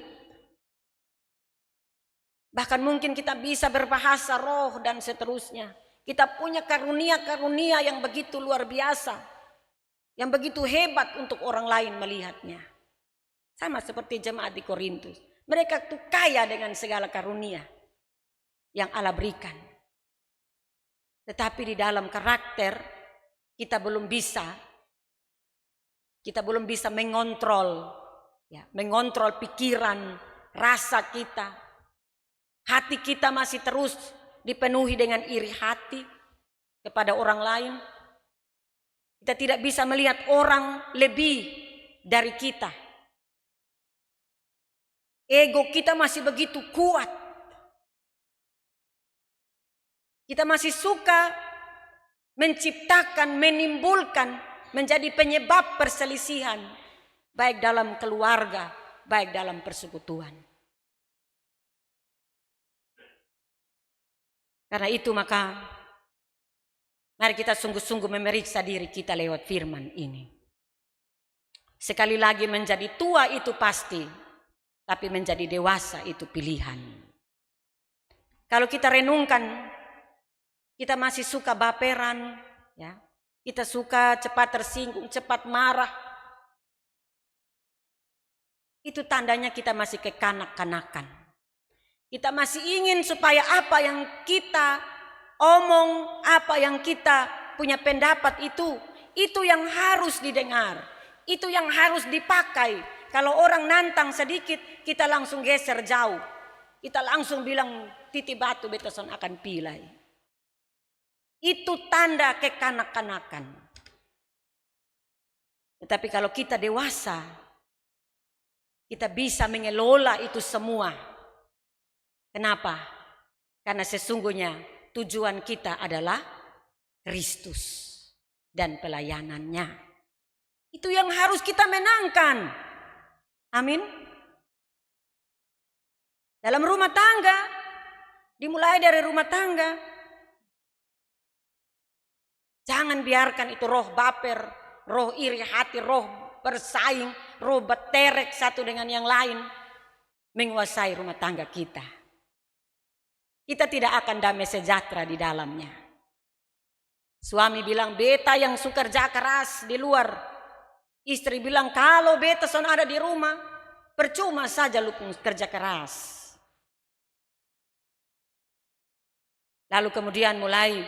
Bahkan mungkin kita bisa berbahasa roh dan seterusnya. Kita punya karunia-karunia yang begitu luar biasa. Yang begitu hebat untuk orang lain melihatnya. Sama seperti jemaat di Korintus. Mereka tuh kaya dengan segala karunia yang Allah berikan. Tetapi di dalam karakter kita belum bisa mengontrol, ya, mengontrol pikiran, rasa kita. Hati kita masih terus dipenuhi dengan iri hati kepada orang lain. Kita tidak bisa melihat orang lebih dari kita. Ego kita masih begitu kuat. Kita masih suka menciptakan, menimbulkan, menjadi penyebab perselisihan. Baik dalam keluarga, baik dalam persekutuan. Karena itu maka mari kita sungguh-sungguh memeriksa diri kita lewat firman ini. Sekali lagi, menjadi tua itu pasti. Tapi menjadi dewasa itu pilihan. Kalau kita renungkan, kita masih suka baperan, ya. Kita suka cepat tersinggung, cepat marah. Itu tandanya kita masih kekanak-kanakan. Kita masih ingin supaya apa yang kita omong, apa yang kita punya pendapat itu yang harus didengar, itu yang harus dipakai. Kalau orang nantang sedikit, kita langsung geser jauh. Kita langsung bilang titi batu betason akan pilai. Itu tanda kekanak-kanakan. Tetapi kalau kita dewasa, kita bisa mengelola itu semua. Kenapa? Karena sesungguhnya tujuan kita adalah Kristus dan pelayanannya. Itu yang harus kita menangkan. Amin. Dalam rumah tangga, dimulai dari rumah tangga. Jangan biarkan itu roh baper, roh iri hati, roh bersaing, roh berterek satu dengan yang lain menguasai rumah tangga kita. Kita tidak akan damai sejahtera di dalamnya. Suami bilang beta yang suka kerja keras di luar. Istri bilang kalau beta son ada di rumah, percuma saja lu kerja keras. Lalu kemudian mulai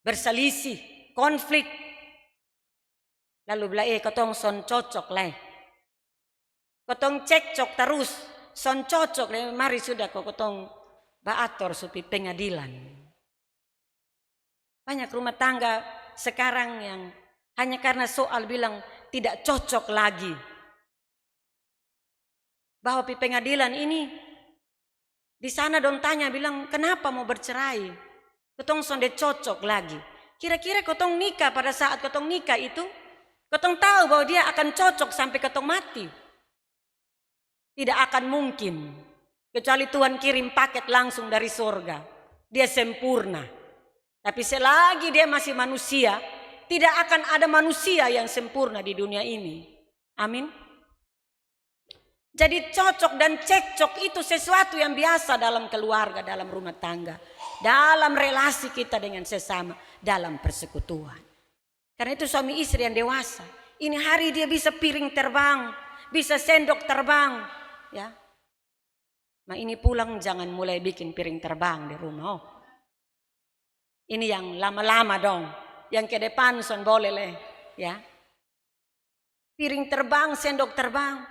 berselisih, konflik. Lalu bilang kotong son cocok lah. Kotong cekcok terus, son cocok lah. Mari sudah kotong baator supi pengadilan. Banyak rumah tangga sekarang yang hanya karena soal bilang tidak cocok lagi. Bahwa di pengadilan ini, di sana dong tanya bilang kenapa mau bercerai? Ketong sonde cocok lagi. Kira-kira ketong nikah pada saat ketong nikah itu, ketong tahu bahwa dia akan cocok sampai ketong mati. Tidak akan mungkin. Kecuali Tuhan kirim paket langsung dari surga. Dia sempurna. Tapi selagi dia masih manusia, tidak akan ada manusia yang sempurna di dunia ini. Amin. Jadi cocok dan cekcok itu sesuatu yang biasa dalam keluarga, dalam rumah tangga. Dalam relasi kita dengan sesama, dalam persekutuan. Karena itu suami istri yang dewasa. Ini hari dia bisa piring terbang, bisa sendok terbang. Ya. Nah ini pulang jangan mulai bikin piring terbang di rumah. Oh. Ini yang lama-lama dong. Yang ke depan son boleh leh. Ya. Piring terbang, sendok terbang.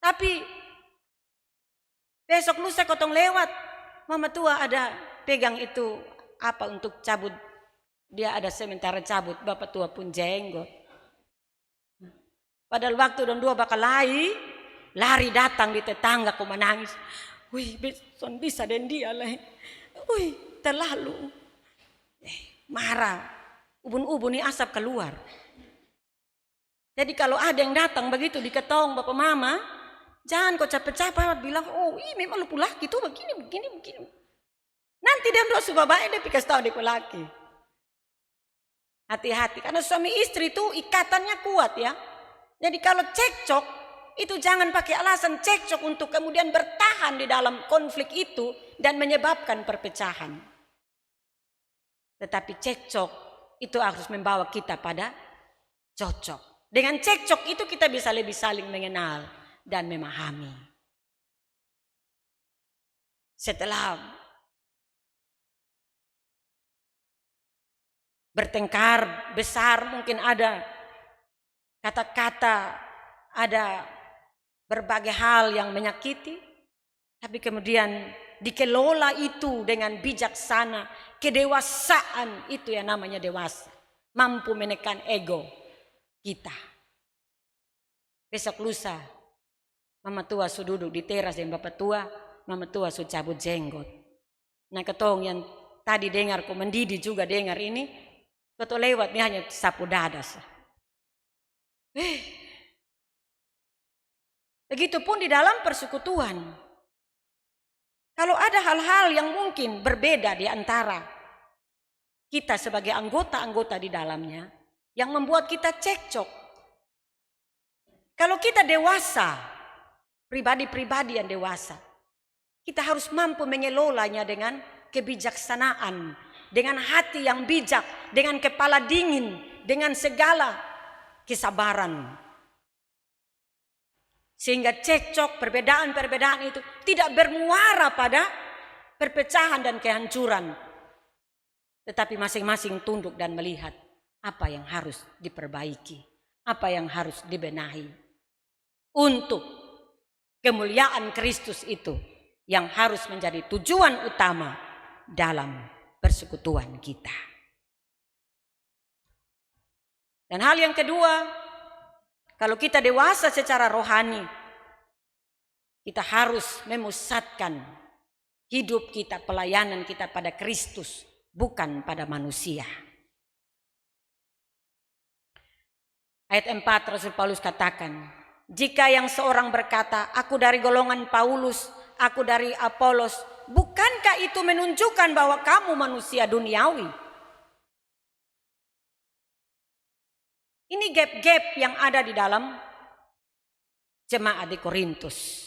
Tapi besok lusa kotong lewat. Mama tua ada pegang itu apa untuk cabut. Dia ada sementara cabut. Bapak tua pun jenggot. Padahal waktu dan dua bakal lari datang di tetangga ku menangis. Wih, son bisa dan dia lah. Wih, terlalu. Marah. Ubun-ubun ini asap keluar. Jadi kalau ada yang datang begitu diketong bapak mama, jangan kau capek-capek bilang, oh ini memang lu laki tuh begini. Nanti dia udah suka baik dia pikir tahu dia laki. Hati-hati karena suami istri itu ikatannya kuat ya. Jadi kalau cekcok itu jangan pakai alasan cekcok untuk kemudian bertahan di dalam konflik itu dan menyebabkan perpecahan. Tetapi cekcok itu harus membawa kita pada cocok. Dengan cekcok itu kita bisa lebih saling mengenal dan memahami. Setelah bertengkar besar mungkin ada kata-kata, ada berbagai hal yang menyakiti. Tapi kemudian dikelola itu dengan bijaksana, kedewasaan itu yang namanya dewasa. Mampu menekan ego kita. Besok lusa, mama tua sudah duduk di teras dengan bapak tua, mama tua sudah cabut jenggot. Nah ketong yang tadi dengar, kok mendidih juga dengar ini, ketong lewat ini hanya sapu dadas. Begitupun di dalam persekutuan. Kalau ada hal-hal yang mungkin berbeda di antara kita sebagai anggota-anggota di dalamnya, yang membuat kita cekcok. Kalau kita dewasa, pribadi-pribadi yang dewasa, kita harus mampu mengelolanya dengan kebijaksanaan, dengan hati yang bijak, dengan kepala dingin, dengan segala kesabaran. Sehingga cekcok, perbedaan-perbedaan itu tidak bermuara pada perpecahan dan kehancuran. Tetapi masing-masing tunduk dan melihat apa yang harus diperbaiki, apa yang harus dibenahi. Untuk kemuliaan Kristus itu yang harus menjadi tujuan utama dalam persekutuan kita. Dan hal yang kedua, kalau kita dewasa secara rohani, kita harus memusatkan hidup kita, pelayanan kita pada Kristus, bukan pada manusia. Ayat 4 Rasul Paulus katakan, jika yang seorang berkata, aku dari golongan Paulus, aku dari Apolos, bukankah itu menunjukkan bahwa kamu manusia duniawi? Ini gap-gap yang ada di dalam jemaat di Korintus.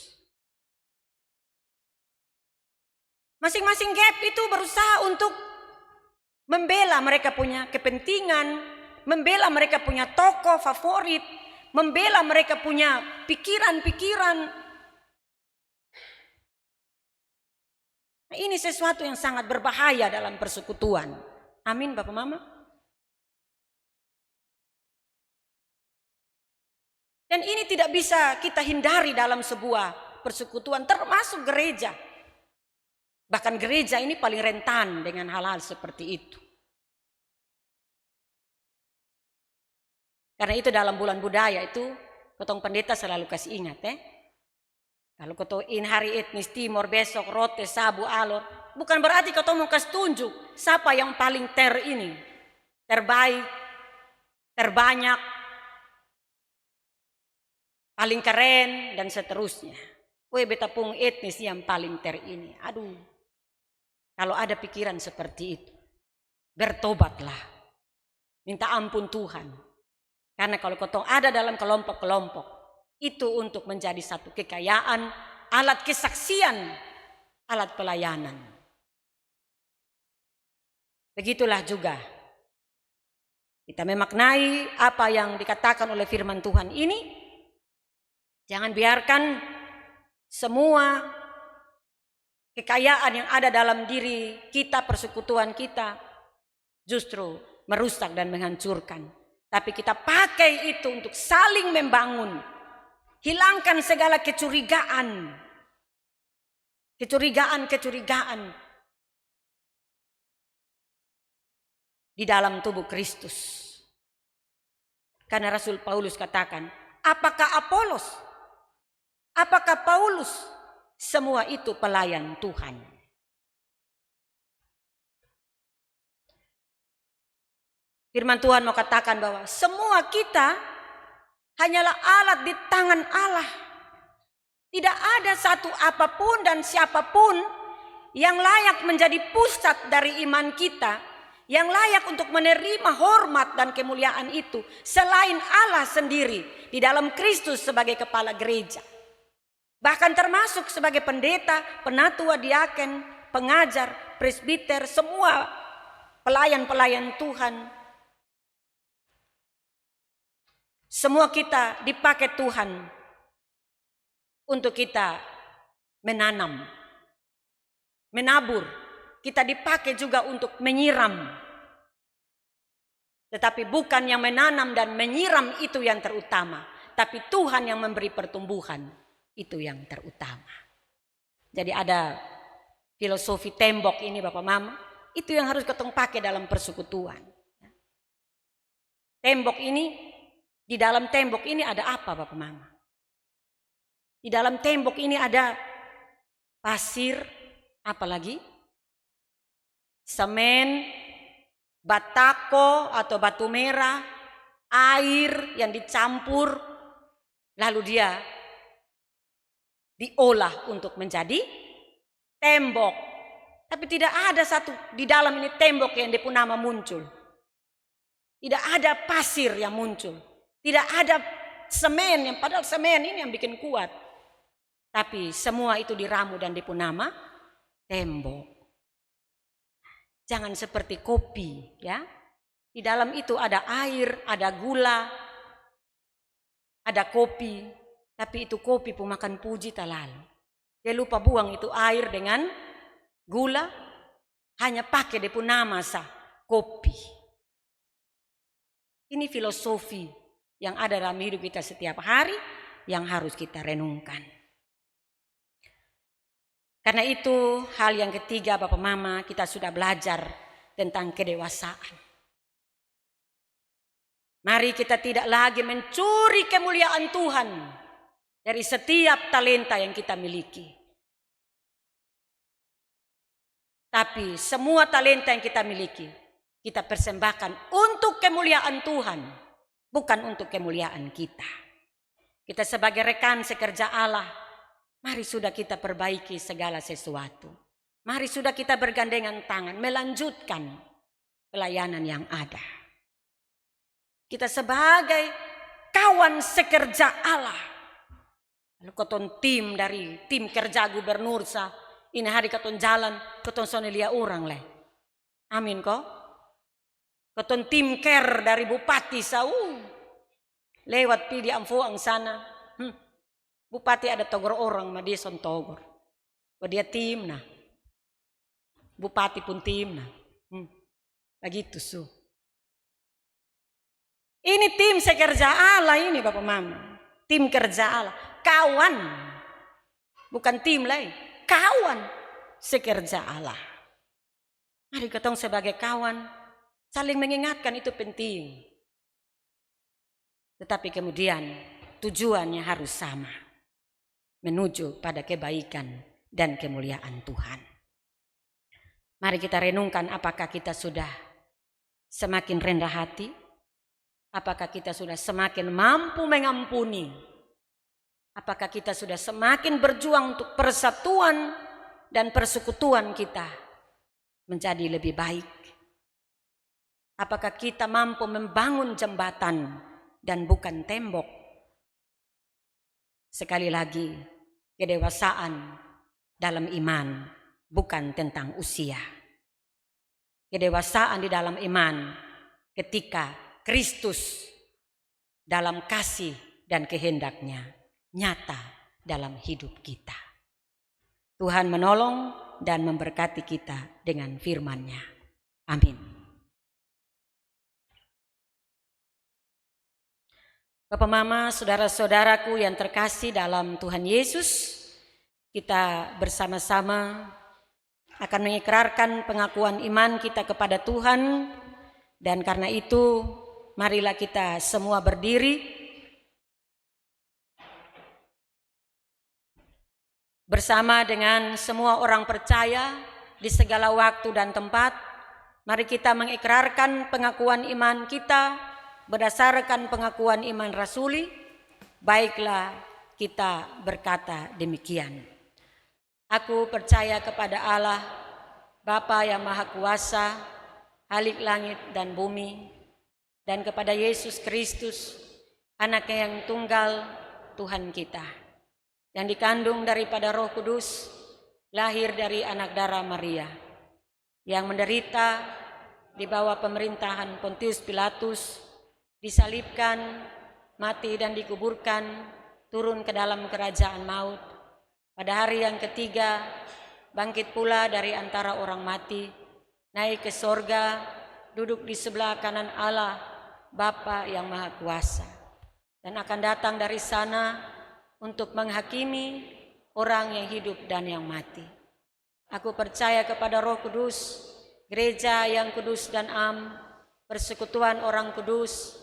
Masing-masing gap itu berusaha untuk membela mereka punya kepentingan, membela mereka punya tokoh favorit, membela mereka punya pikiran-pikiran. Nah, ini sesuatu yang sangat berbahaya dalam persekutuan. Amin Bapak Mama. Dan ini tidak bisa kita hindari dalam sebuah persekutuan, termasuk gereja. Bahkan gereja ini paling rentan dengan hal-hal seperti itu. Karena itu dalam bulan budaya itu ketong pendeta selalu kasih ingat Kalau ketong hari etnis Timor besok rote, sabu, alor, bukan berarti ketong mau kasih tunjuk siapa yang paling terbaik, terbanyak, paling keren dan seterusnya. Beta pung etnis yang paling ini. Aduh. Kalau ada pikiran seperti itu, bertobatlah. Minta ampun Tuhan. Karena kalau ketong ada dalam kelompok-kelompok, itu untuk menjadi satu kekayaan, alat kesaksian, alat pelayanan. Begitulah juga kita memaknai apa yang dikatakan oleh firman Tuhan ini. Jangan biarkan semua kekayaan yang ada dalam diri kita, persekutuan kita, justru merusak dan menghancurkan. Tapi kita pakai itu untuk saling membangun. Hilangkan segala kecurigaan. Kecurigaan di dalam tubuh Kristus. Karena Rasul Paulus katakan, apakah Apolos? Apakah Paulus? Semua itu pelayan Tuhan. Firman Tuhan mau katakan bahwa semua kita hanyalah alat di tangan Allah. Tidak ada satu apapun dan siapapun yang layak menjadi pusat dari iman kita, yang layak untuk menerima hormat dan kemuliaan itu selain Allah sendiri di dalam Kristus sebagai kepala gereja. Bahkan termasuk sebagai pendeta, penatua, diaken, pengajar, presbiter, semua pelayan-pelayan Tuhan. Semua kita dipakai Tuhan untuk kita menanam, menabur. Kita dipakai juga untuk menyiram. Tetapi bukan yang menanam dan menyiram itu yang terutama. Tapi Tuhan yang memberi pertumbuhan itu yang terutama. Jadi ada filosofi tembok ini Bapak Mama. Itu yang harus ketong pakai dalam persekutuan. Tembok ini, di dalam tembok ini ada apa Bapak Mama? Di dalam tembok ini ada pasir, apalagi? Semen, batako atau batu merah, air yang dicampur, lalu dia diolah untuk menjadi tembok. Tapi tidak ada satu di dalam ini tembok yang dipunama muncul. Tidak ada pasir yang muncul. Tidak ada semen yang padahal semen ini yang bikin kuat. Tapi semua itu diramu dan dipunama tembok. Jangan seperti kopi, ya. Di dalam itu ada air, ada gula, ada kopi. Tapi itu kopi pemakan puji tak lalu. Dia lupa buang itu air dengan gula, hanya pakai dia pun nama kopi. Ini filosofi yang ada dalam hidup kita setiap hari yang harus kita renungkan. Karena itu hal yang ketiga Bapak Mama, kita sudah belajar tentang kedewasaan. Mari kita tidak lagi mencuri kemuliaan Tuhan dari setiap talenta yang kita miliki. Tapi semua talenta yang kita miliki, kita persembahkan untuk kemuliaan Tuhan, bukan untuk kemuliaan kita. Kita sebagai rekan sekerja Allah, mari sudah kita perbaiki segala sesuatu. Mari sudah kita bergandengan tangan, melanjutkan pelayanan yang ada. Kita sebagai kawan sekerja Allah. Lalu keton tim dari tim kerja gubernur ini hari keton jalan, keton sonelia orang leh. Amin kok. Keton tim care dari bupati lewat pi di Amfoang sana. Bupati ada togor orang, ma dia son togor. Dia tim nah. Bupati pun tim nah. Begitu Ini tim sekerja Allah ini Bapak Mama. Tim kerja Allah. Kawan. Bukan tim lain. Kawan sekerja Allah. Mari ketong sebagai kawan. Saling mengingatkan itu penting. tetapi kemudian tujuannya harus sama, menuju pada kebaikan dan kemuliaan Tuhan. Mari kita renungkan, apakah kita sudah semakin rendah hati? Apakah kita sudah semakin mampu mengampuni? Apakah kita sudah semakin berjuang untuk persatuan dan persekutuan kita menjadi lebih baik? Apakah kita mampu membangun jembatan dan bukan tembok? Sekali lagi, kedewasaan dalam iman bukan tentang usia. Kedewasaan di dalam iman ketika Kristus dalam kasih dan kehendaknya nyata dalam hidup kita. Tuhan menolong dan memberkati kita dengan firman-Nya. Amin. Bapak, Mama, saudara-saudaraku yang terkasih dalam Tuhan Yesus, kita bersama-sama akan mengikrarkan pengakuan iman kita kepada Tuhan, dan karena itu marilah kita semua berdiri bersama dengan semua orang percaya di segala waktu dan tempat. Mari kita mengikrarkan pengakuan iman kita berdasarkan pengakuan iman rasuli. Baiklah kita berkata demikian. Aku percaya kepada Allah, Bapa yang Maha Kuasa, Khalik langit dan bumi, dan kepada Yesus Kristus, Anaknya yang tunggal, Tuhan kita, yang dikandung daripada Roh Kudus, lahir dari anak darah Maria, yang menderita di bawah pemerintahan Pontius Pilatus, disalibkan, mati dan dikuburkan, turun ke dalam kerajaan maut. Pada hari yang ketiga, bangkit pula dari antara orang mati, naik ke sorga, duduk di sebelah kanan Allah, Bapa yang Maha Kuasa, dan akan datang dari sana untuk menghakimi orang yang hidup dan yang mati. Aku percaya kepada Roh Kudus, gereja yang kudus dan am, persekutuan orang kudus,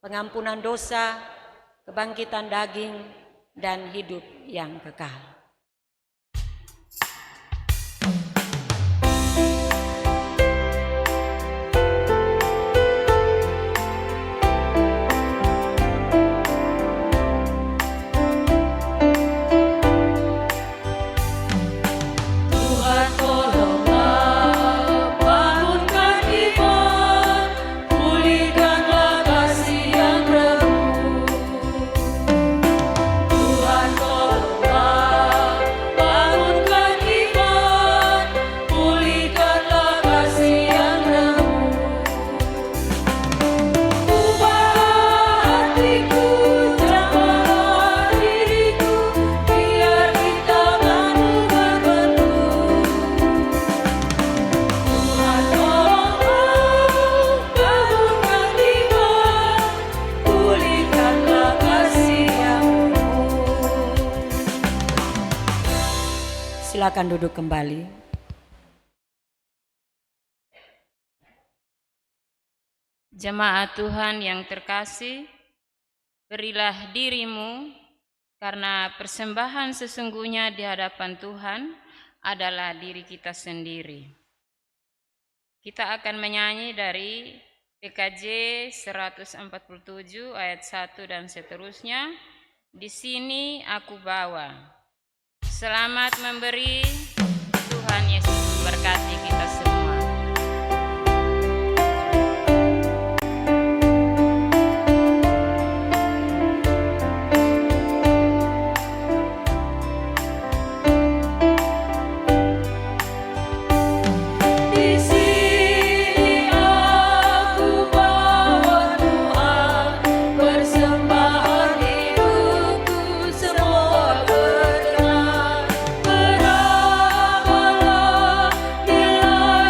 pengampunan dosa, kebangkitan daging, dan hidup yang kekal. Tuhan tolonglah, bangunkan iman, pulihkanlah kasih yang rapuh. Tuhan tolonglah, bangunkan iman, pulihkanlah kasih yang rapuh. Ubah hatiku, jamahlah diriku, biar kita manuver penuh. Tuhan tolonglah, bangunkan iman, pulihkanlah kasih yang penuh. Silakan duduk kembali. Jemaat Tuhan yang terkasih, berilah dirimu, karena persembahan sesungguhnya di hadapan Tuhan adalah diri kita sendiri. Kita akan menyanyi dari PKJ 147 ayat 1 dan seterusnya. Di sini aku bawa. Selamat memberi, Tuhan Yesus memberkati kita semua. Di sini aku bawa Tuhan, persembahan hidupku semua berkenan. Berapalah bila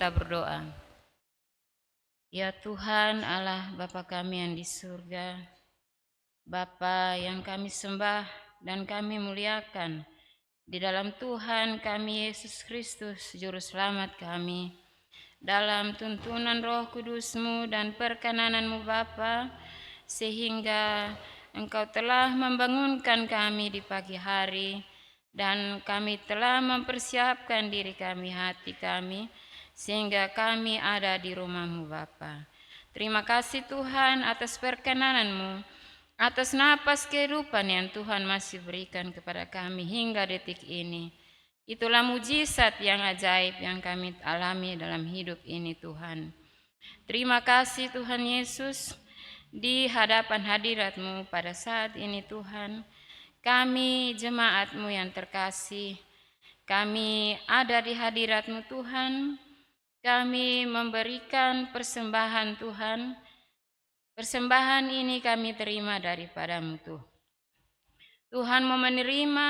kita berdoa. Ya Tuhan Allah Bapa kami yang di surga, Bapa yang kami sembah dan kami muliakan, di dalam Tuhan kami Yesus Kristus Juru Selamat kami, dalam tuntunan Roh Kudus-Mu dan perkenananmu Bapa, sehingga Engkau telah membangunkan kami di pagi hari, dan kami telah mempersiapkan diri kami, hati kami, sehingga kami ada di rumah-Mu Bapa. Terima kasih Tuhan atas perkenanan-Mu, atas napas kehidupan yang Tuhan masih berikan kepada kami hingga detik ini. Itulah mujizat yang ajaib yang kami alami dalam hidup ini Tuhan. Terima kasih Tuhan Yesus, di hadapan hadirat-Mu pada saat ini Tuhan, kami jemaat-Mu yang terkasih, kami ada di hadirat-Mu Tuhan, kami memberikan persembahan Tuhan. Persembahan ini kami terima daripada-Mu Tuhan. Tuhan mau menerima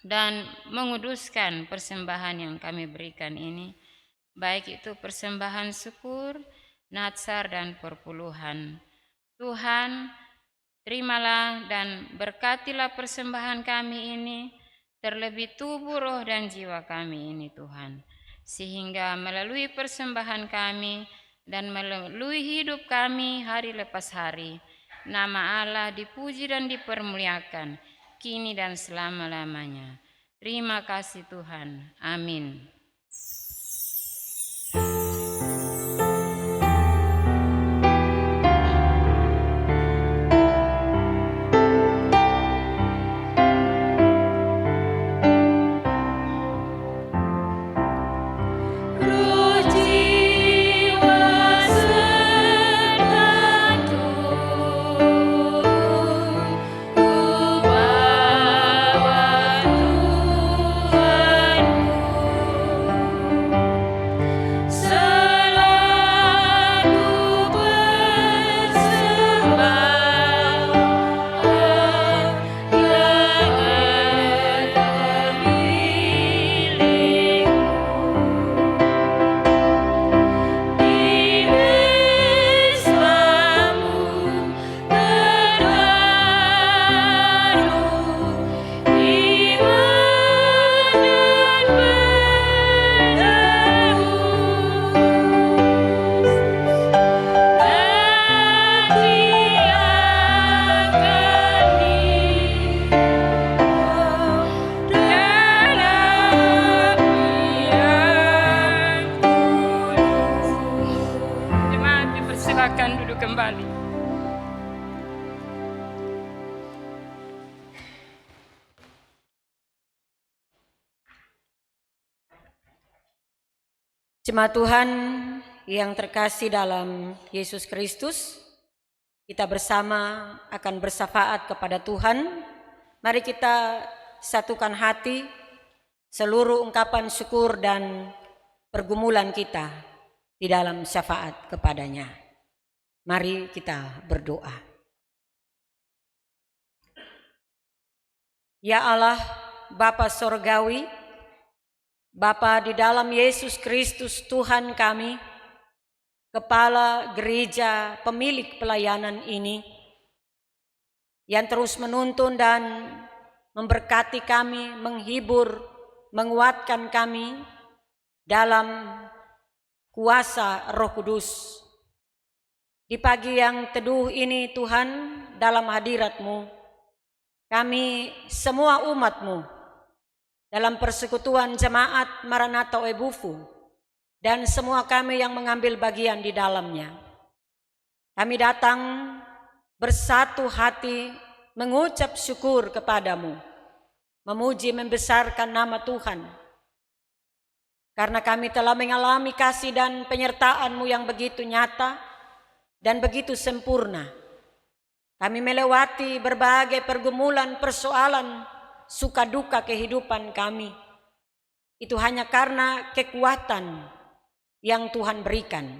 dan menguduskan persembahan yang kami berikan ini, baik itu persembahan syukur, natsar, dan perpuluhan. Tuhan, terimalah dan berkatilah persembahan kami ini, terlebih tubuh, roh, dan jiwa kami ini Tuhan, sehingga melalui persembahan kami dan melalui hidup kami hari lepas hari, nama Allah dipuji dan dipermuliakan, kini dan selama-lamanya. Terima kasih Tuhan. Amin. Silakan duduk kembali. Jemaat Tuhan yang terkasih dalam Yesus Kristus, kita bersama akan bersyafaat kepada Tuhan. Mari kita satukan hati, seluruh ungkapan syukur dan pergumulan kita di dalam syafaat kepadanya. Mari kita berdoa. Ya Allah, Bapa Sorgawi, Bapa di dalam Yesus Kristus Tuhan kami, Kepala Gereja pemilik pelayanan ini, yang terus menuntun dan memberkati kami, menghibur, menguatkan kami dalam kuasa Roh Kudus. Di pagi yang teduh ini Tuhan, dalam hadirat-Mu, kami semua umat-Mu, dalam persekutuan jemaat Maranatha Oebufu, dan semua kami yang mengambil bagian di dalamnya, kami datang bersatu hati mengucap syukur kepadamu, memuji membesarkan nama Tuhan, karena kami telah mengalami kasih dan penyertaan-Mu yang begitu nyata dan begitu sempurna. Kami melewati berbagai pergumulan, persoalan, suka duka kehidupan kami. Itu hanya karena kekuatan yang Tuhan berikan.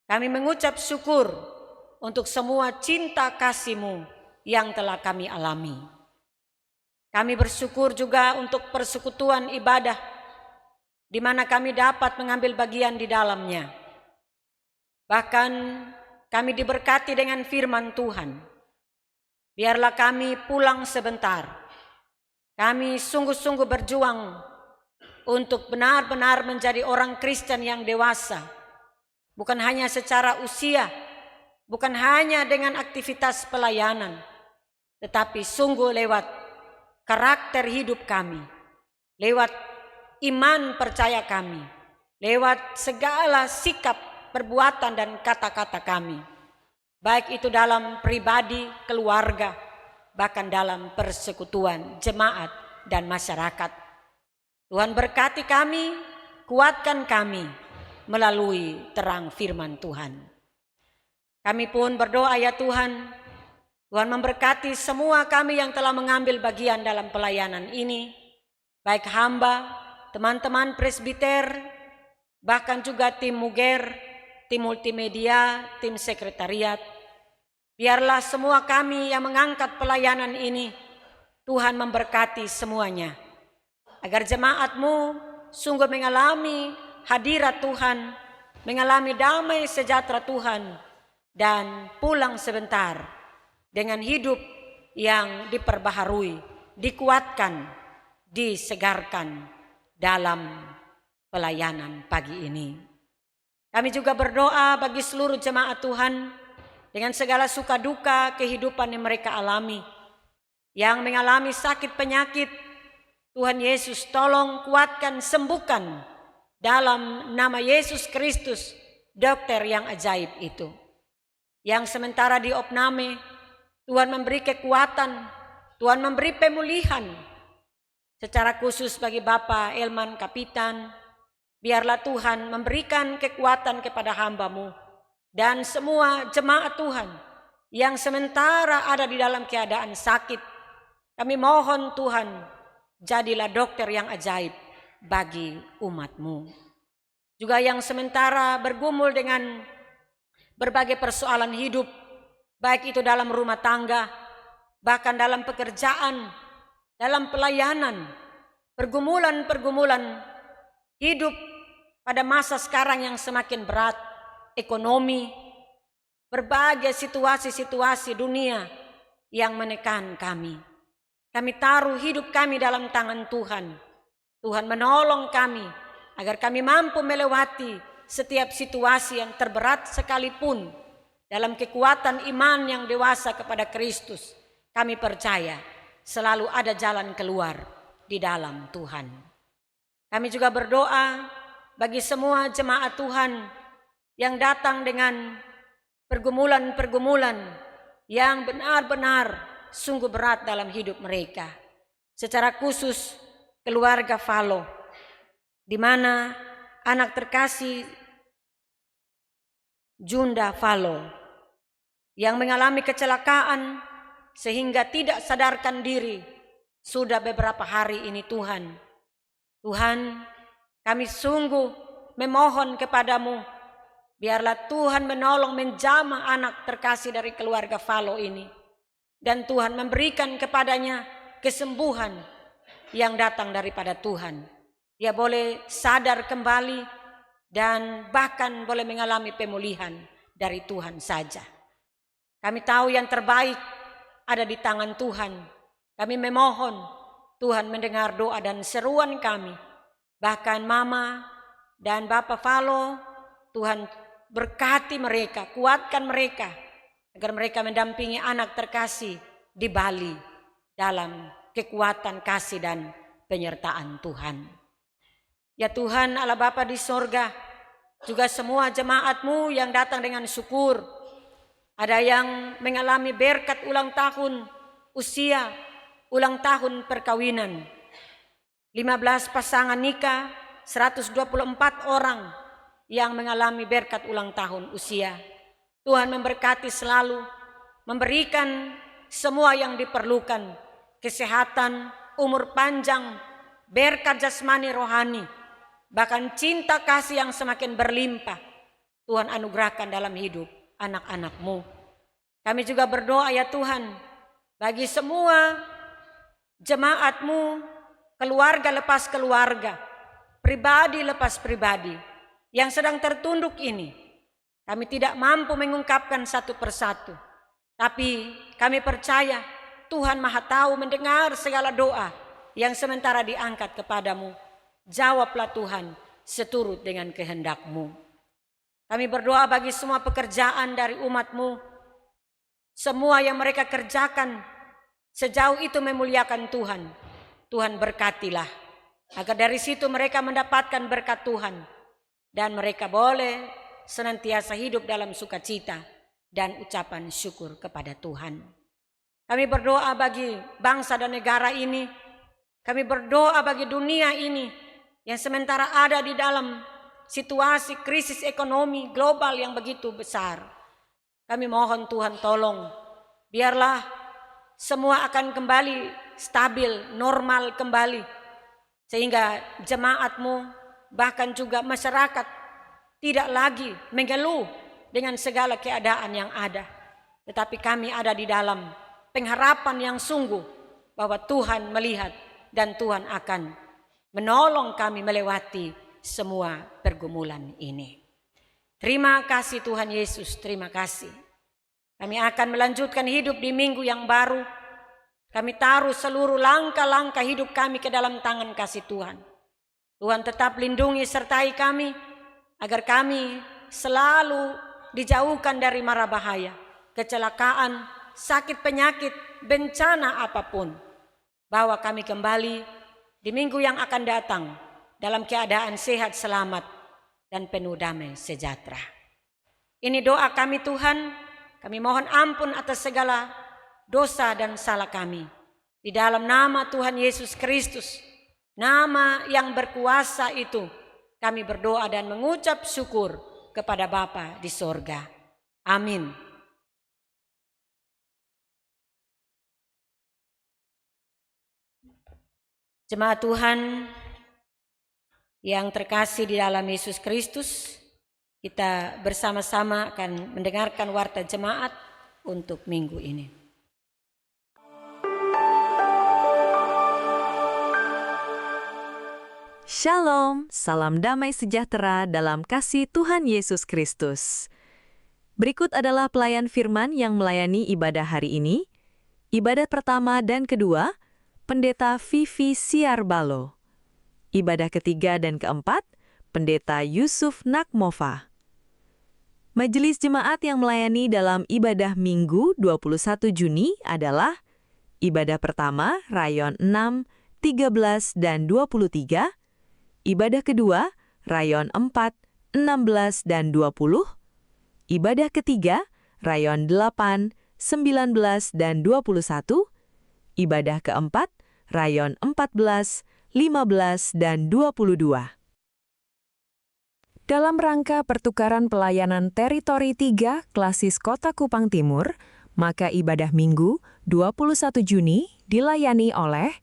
Kami mengucap syukur untuk semua cinta kasih-Mu yang telah kami alami. Kami bersyukur juga untuk persekutuan ibadah di mana kami dapat mengambil bagian di dalamnya. Bahkan kami diberkati dengan firman Tuhan. Biarlah kami pulang sebentar. Kami sungguh-sungguh berjuang untuk benar-benar menjadi orang Kristen yang dewasa. Bukan hanya secara usia, bukan hanya dengan aktivitas pelayanan, tetapi sungguh lewat karakter hidup kami, lewat iman percaya kami, lewat segala sikap, perbuatan dan kata-kata kami. Baik itu dalam pribadi, keluarga, bahkan dalam persekutuan, jemaat dan masyarakat. Tuhan berkati kami, kuatkan kami melalui terang firman Tuhan. Kami pun berdoa ya Tuhan, Tuhan memberkati semua kami yang telah mengambil bagian dalam pelayanan ini, baik hamba, teman-teman presbiter, bahkan juga tim Muger, tim multimedia, tim sekretariat. Biarlah semua kami yang mengangkat pelayanan ini, Tuhan memberkati semuanya, agar jemaat-Mu sungguh mengalami hadirat Tuhan, mengalami damai sejahtera Tuhan, dan pulang sebentar dengan hidup yang diperbaharui, dikuatkan, disegarkan dalam pelayanan pagi ini. Kami juga berdoa bagi seluruh jemaat Tuhan dengan segala suka duka kehidupan yang mereka alami, yang mengalami sakit penyakit. Tuhan Yesus tolong kuatkan, sembuhkan dalam nama Yesus Kristus, dokter yang ajaib itu. Yang sementara diopname, Tuhan memberi kekuatan, Tuhan memberi pemulihan. Secara khusus bagi Bapak Elman Kapitan, biarlah Tuhan memberikan kekuatan kepada hamba-Mu dan semua jemaat Tuhan yang sementara ada di dalam keadaan sakit. Kami mohon Tuhan, jadilah dokter yang ajaib bagi umat-Mu. Juga yang sementara bergumul dengan berbagai persoalan hidup, baik itu dalam rumah tangga, bahkan dalam pekerjaan, dalam pelayanan, pergumulan-pergumulan hidup pada masa sekarang yang semakin berat, ekonomi, berbagai situasi-situasi dunia yang menekan kami. Kami taruh hidup kami dalam tangan Tuhan. Tuhan menolong kami agar kami mampu melewati setiap situasi yang terberat sekalipun. Dalam kekuatan iman yang dewasa kepada Kristus, kami percaya selalu ada jalan keluar di dalam Tuhan. Kami juga berdoa bagi semua jemaat Tuhan yang datang dengan pergumulan-pergumulan yang benar-benar sungguh berat dalam hidup mereka. Secara khusus keluarga Falo, di mana anak terkasih Junda Falo yang mengalami kecelakaan sehingga tidak sadarkan diri sudah beberapa hari ini. Tuhan, kami sungguh memohon kepadamu, biarlah Tuhan menolong menjamah anak terkasih dari keluarga Falo ini, dan Tuhan memberikan kepadanya kesembuhan yang datang daripada Tuhan. Dia boleh sadar kembali dan bahkan boleh mengalami pemulihan dari Tuhan saja. Kami tahu yang terbaik ada di tangan Tuhan. Kami memohon Tuhan mendengar doa dan seruan kami. Bahkan Mama dan Bapak Falo, Tuhan berkati mereka, kuatkan mereka, agar mereka mendampingi anak terkasih di Bali dalam kekuatan kasih dan penyertaan Tuhan. Ya Tuhan Allah Bapa di sorga, juga semua jemaat-Mu yang datang dengan syukur. Ada yang mengalami berkat ulang tahun usia, ulang tahun perkawinan. 15 pasangan nikah, 124 orang yang mengalami berkat ulang tahun usia. Tuhan memberkati selalu, memberikan semua yang diperlukan, kesehatan, umur panjang, berkat jasmani rohani, bahkan cinta kasih yang semakin berlimpah Tuhan anugerahkan dalam hidup anak-anak-Mu. Kami juga berdoa ya Tuhan, bagi semua jemaat-Mu, keluarga lepas keluarga, pribadi lepas pribadi yang sedang tertunduk ini, kami tidak mampu mengungkapkan satu persatu. Tapi kami percaya Tuhan Maha Tahu mendengar segala doa yang sementara diangkat kepadamu. Jawablah Tuhan seturut dengan kehendak-Mu. Kami berdoa bagi semua pekerjaan dari umat-Mu. Semua yang mereka kerjakan sejauh itu memuliakan Tuhan. Tuhan berkatilah, agar dari situ mereka mendapatkan berkat Tuhan. Dan mereka boleh senantiasa hidup dalam sukacita dan ucapan syukur kepada Tuhan. Kami berdoa bagi bangsa dan negara ini. Kami berdoa bagi dunia ini yang sementara ada di dalam situasi krisis ekonomi global yang begitu besar. Kami mohon Tuhan tolong, biarlah semua akan kembali stabil, normal kembali. Sehingga jemaat-Mu, bahkan juga masyarakat tidak lagi mengeluh dengan segala keadaan yang ada. Tetapi kami ada di dalam pengharapan yang sungguh bahwa Tuhan melihat dan Tuhan akan menolong kami melewati semua pergumulan ini. Terima kasih Tuhan Yesus, terima kasih. Kami akan melanjutkan hidup di minggu yang baru. Kami taruh seluruh langkah-langkah hidup kami ke dalam tangan kasih Tuhan. Tuhan tetap lindungi sertai kami, agar kami selalu dijauhkan dari mara bahaya, kecelakaan, sakit penyakit, bencana apapun. Bawa kami kembali di minggu yang akan datang dalam keadaan sehat, selamat, dan penuh damai sejahtera. Ini doa kami Tuhan, kami mohon ampun atas segala dosa dan salah kami. Di dalam nama Tuhan Yesus Kristus, nama yang berkuasa itu, kami berdoa dan mengucap syukur kepada Bapa di sorga. Amin. Jemaat Tuhan yang terkasih di dalam Yesus Kristus, kita bersama-sama akan mendengarkan warta jemaat untuk minggu ini. Shalom, salam damai sejahtera dalam kasih Tuhan Yesus Kristus. Berikut adalah pelayan firman yang melayani ibadah hari ini. Ibadah pertama dan kedua, Pendeta Vivi Siarbalo. Ibadah ketiga dan keempat, Pendeta Yusuf Nakmova. Majelis jemaat yang melayani dalam ibadah Minggu 21 Juni adalah ibadah pertama rayon 6, 13, dan 23, ibadah kedua rayon 4, 16, dan 20, ibadah ketiga rayon 8, 19, dan 21, ibadah keempat, rayon 14, 15, dan 22. Dalam rangka pertukaran pelayanan teritori 3 Klasis Kota Kupang Timur, maka ibadah Minggu 21 Juni dilayani oleh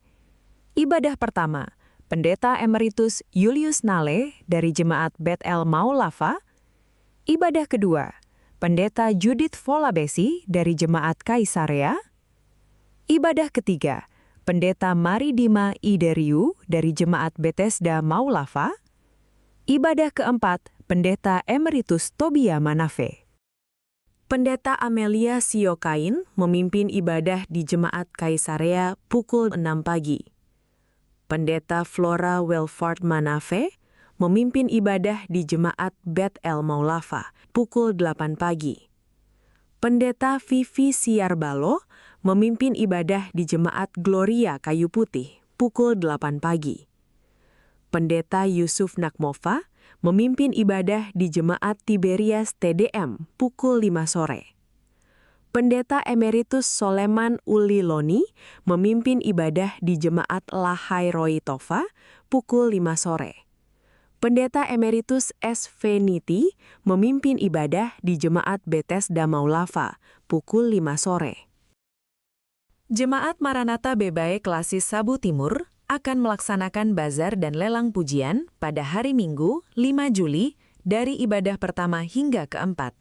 ibadah pertama, Pendeta Emeritus Julius Nale dari Jemaat Bet El Maulava, ibadah kedua, Pendeta Judith Volabesi dari Jemaat Kaisarea, ibadah ketiga, Pendeta Maridima Ideriu dari Jemaat Bethesda Maulava, ibadah keempat, Pendeta Emeritus Tobia Manafe. Pendeta Amelia Siokain memimpin ibadah di Jemaat Kaisarea pukul 6 pagi. Pendeta Flora Welford Manafe memimpin ibadah di Jemaat Bet El Maulava pukul 8 pagi. Pendeta Vivi Siarbalo memimpin ibadah di Jemaat Gloria Kayu Putih pukul 8 pagi. Pendeta Yusuf Nakmova memimpin ibadah di Jemaat Tiberias TDM pukul 5 sore. Pendeta Emeritus Soleman Uliloni memimpin ibadah di Jemaat Lahai Roy Tova pukul 5 sore. Pendeta Emeritus S. Veniti memimpin ibadah di Jemaat Bethesda Maulava pukul 5 sore. Jemaat Maranatha Bebae Klasis Sabu Timur akan melaksanakan bazar dan lelang pujian pada hari Minggu 5 Juli dari ibadah pertama hingga keempat.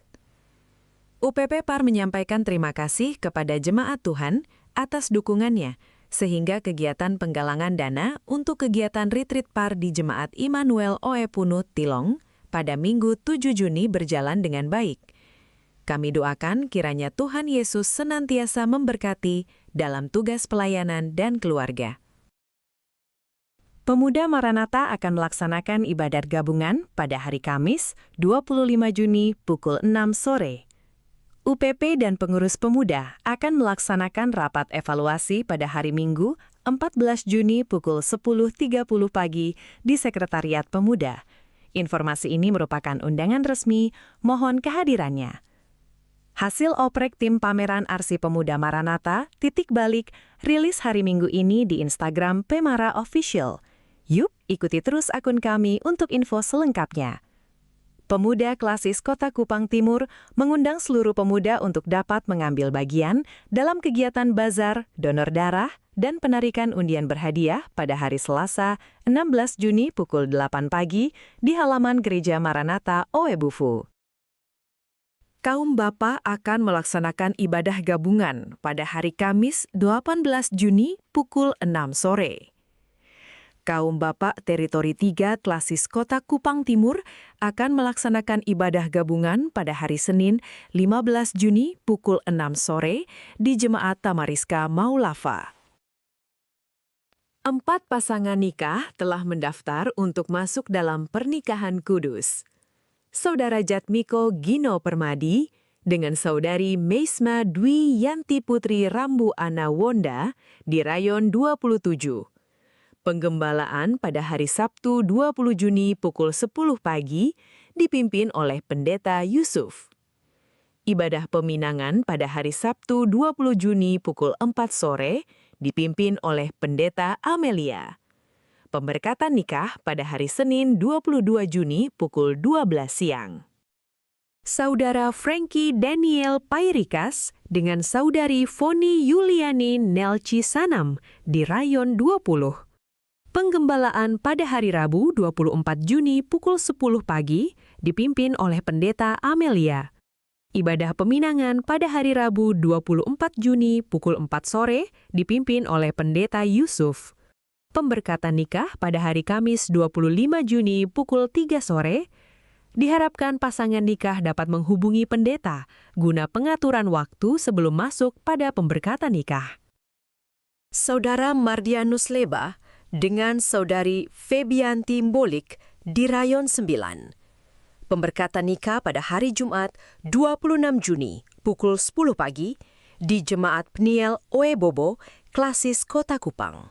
UPP PAR menyampaikan terima kasih kepada jemaat Tuhan atas dukungannya, sehingga kegiatan penggalangan dana untuk kegiatan Retreat Par di Jemaat Immanuel Oepunut Tilong pada Minggu 7 Juni berjalan dengan baik. Kami doakan kiranya Tuhan Yesus senantiasa memberkati dalam tugas pelayanan dan keluarga. Pemuda Maranatha akan melaksanakan ibadat gabungan pada hari Kamis 25 Juni pukul 6 sore. UPP dan pengurus pemuda akan melaksanakan rapat evaluasi pada hari Minggu 14 Juni pukul 10.30 pagi di Sekretariat Pemuda. Informasi ini merupakan undangan resmi, mohon kehadirannya. Hasil oprek tim pameran Arsi Pemuda Maranatha, titik balik, rilis hari Minggu ini di Instagram Pemara Official. Yuk, ikuti terus akun kami untuk info selengkapnya. Pemuda Klasis Kota Kupang Timur mengundang seluruh pemuda untuk dapat mengambil bagian dalam kegiatan bazar, donor darah, dan penarikan undian berhadiah pada hari Selasa 16 Juni pukul 8 pagi di halaman Gereja Maranatha Oebufu. Kaum Bapa akan melaksanakan ibadah gabungan pada hari Kamis 18 Juni pukul 6 sore. Kaum Bapak Teritori 3 Klasis Kota Kupang Timur akan melaksanakan ibadah gabungan pada hari Senin 15 Juni pukul 6 sore di Jemaat Tamariska Maulafa. 4 pasangan nikah telah mendaftar untuk masuk dalam pernikahan kudus. Saudara Jatmiko Gino Permadi dengan saudari Meisma Dwi Yanti Putri Rambu Ana Wonda di Rayon 27. Penggembalaan pada hari Sabtu 20 Juni pukul 10 pagi dipimpin oleh Pendeta Yusuf. Ibadah peminangan pada hari Sabtu 20 Juni pukul 4 sore dipimpin oleh Pendeta Amelia. Pemberkatan nikah pada hari Senin 22 Juni pukul 12 siang. Saudara Frankie Daniel Pairikas dengan saudari Foni Yuliani Nelci Sanam di Rayon 20. Penggembalaan pada hari Rabu 24 Juni pukul 10 pagi dipimpin oleh Pendeta Amelia. Ibadah peminangan pada hari Rabu 24 Juni pukul 4 sore dipimpin oleh Pendeta Yusuf. Pemberkatan nikah pada hari Kamis 25 Juni pukul 3 sore diharapkan pasangan nikah dapat menghubungi pendeta guna pengaturan waktu sebelum masuk pada pemberkatan nikah. Saudara Mardianus Leba dengan saudari Febianti Mbolik di Rayon 9. Pemberkatan nikah pada hari Jumat 26 Juni pukul 10 pagi di Jemaat Peniel Oebobo, Klasis Kota Kupang.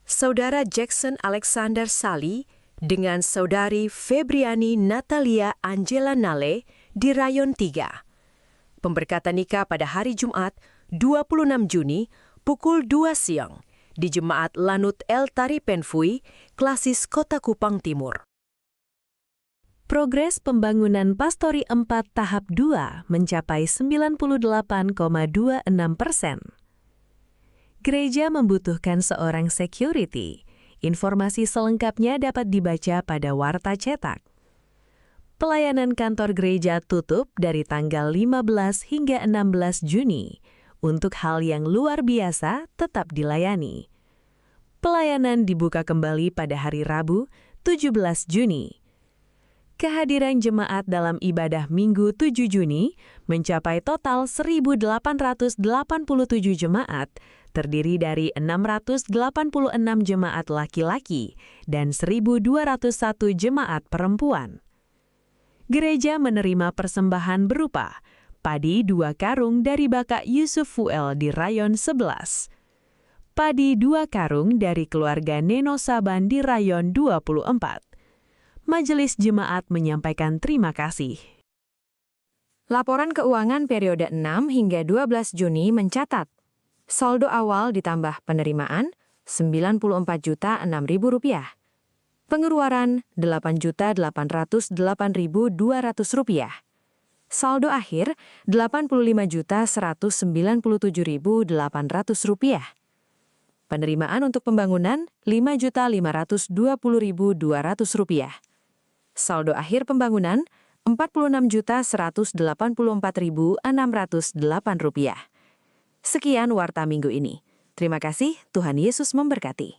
Saudara Jackson Alexander Sali dengan saudari Febriani Natalia Angela Nale di Rayon 3. Pemberkatan nikah pada hari Jumat 26 Juni pukul 2 siang di Jemaat Lanut El Tari Penfui, Klasis Kota Kupang Timur. Progres pembangunan Pastori 4 tahap 2 mencapai 98,26%. Gereja membutuhkan seorang security. Informasi selengkapnya dapat dibaca pada Warta Cetak. Pelayanan kantor gereja tutup dari tanggal 15 hingga 16 Juni. Untuk hal yang luar biasa tetap dilayani. Pelayanan dibuka kembali pada hari Rabu, 17 Juni. Kehadiran jemaat dalam ibadah Minggu 7 Juni mencapai total 1.887 jemaat, terdiri dari 686 jemaat laki-laki dan 1.201 jemaat perempuan. Gereja menerima persembahan berupa padi 2 karung dari Bapak Yusuf Fuel di Rayon 11. Padi 2 karung dari keluarga Neno Saban di Rayon 24. Majelis Jemaat menyampaikan terima kasih. Laporan keuangan periode 6 hingga 12 Juni mencatat saldo awal ditambah penerimaan Rp94.006.000. Pengeluaran Rp8.808.200. Saldo akhir Rp85.197.800. Penerimaan untuk pembangunan Rp5.520.200. Saldo akhir pembangunan Rp46.184.608. Sekian warta minggu ini. Terima kasih, Tuhan Yesus memberkati.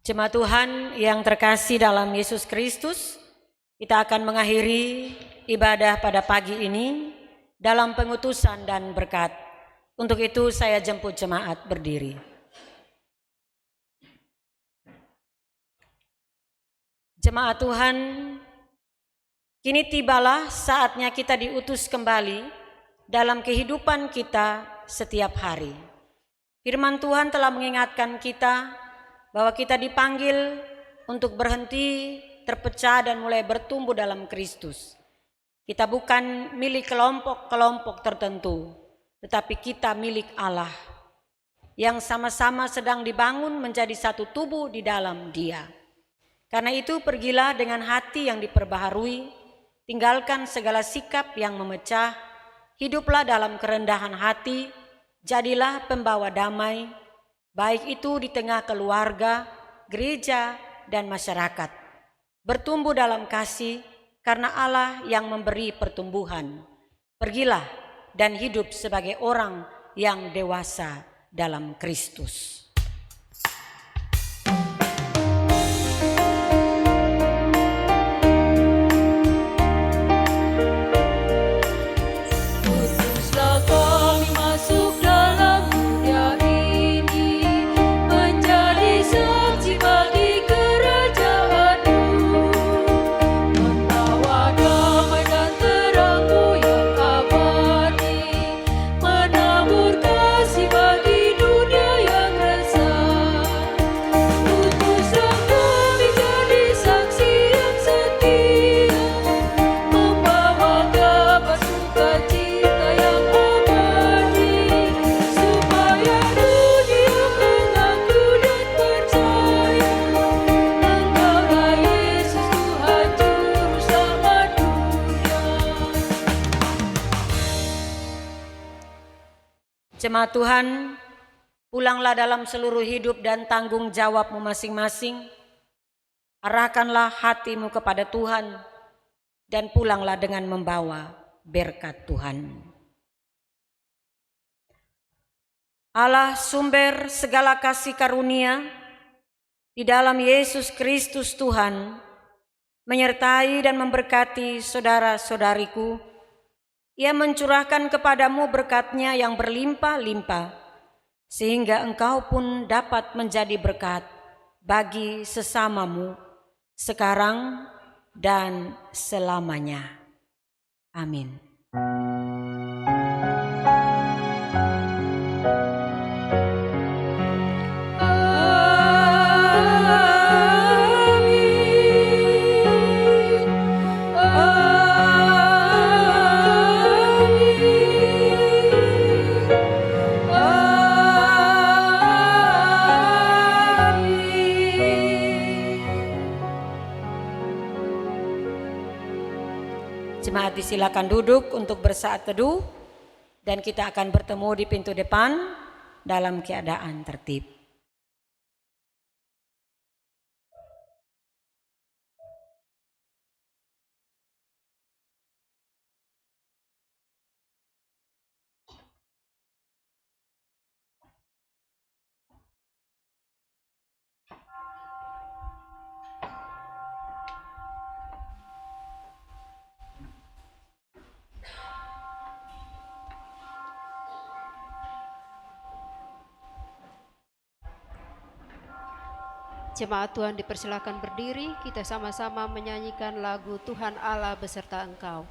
Jemaat Tuhan yang terkasih dalam Yesus Kristus, kita akan mengakhiri ibadah pada pagi ini dalam pengutusan dan berkat. Untuk itu saya jemput jemaat berdiri. Jemaat Tuhan, kini tibalah saatnya kita diutus kembali dalam kehidupan kita setiap hari. Firman Tuhan telah mengingatkan kita bahwa kita dipanggil untuk berhenti, terpecah dan mulai bertumbuh dalam Kristus. Kita bukan milik kelompok-kelompok tertentu, tetapi kita milik Allah yang sama-sama sedang dibangun menjadi satu tubuh di dalam Dia. Karena itu pergilah dengan hati yang diperbaharui, tinggalkan segala sikap yang memecah, hiduplah dalam kerendahan hati, jadilah pembawa damai, baik itu di tengah keluarga, gereja, dan masyarakat. Bertumbuh dalam kasih karena Allah yang memberi pertumbuhan. Pergilah dan hidup sebagai orang yang dewasa dalam Kristus. Utuslah kami masuk dalam dunia ini, menjadi saksi bagi kerajaan-Mu, membawa damai dan terang-Mu yang abadi, menabur kasih bagi dunia yang resah. Utuslah kami jadi saksi yang setia, membawa kabar sukacita yang abadi, supaya dunia mengaku dan percaya Engkaulah Yesus Tuhan Juru Selamat dunia. Jemaat Tuhan, pulanglah dalam seluruh hidup dan tanggung jawabmu masing-masing. Arahkanlah hatimu kepada Tuhan dan pulanglah dengan membawa berkat Tuhan. Allah sumber segala kasih karunia, di dalam Yesus Kristus Tuhan, menyertai dan memberkati saudara-saudariku. Ia mencurahkan kepadamu berkat-Nya yang berlimpah-limpah, sehingga engkau pun dapat menjadi berkat bagi sesamamu sekarang dan selamanya. Amin. Jemaat disilakan duduk untuk bersaat teduh dan kita akan bertemu di pintu depan dalam keadaan tertib. Jemaat Tuhan dipersilakan berdiri, kita sama-sama menyanyikan lagu Tuhan Allah beserta Engkau.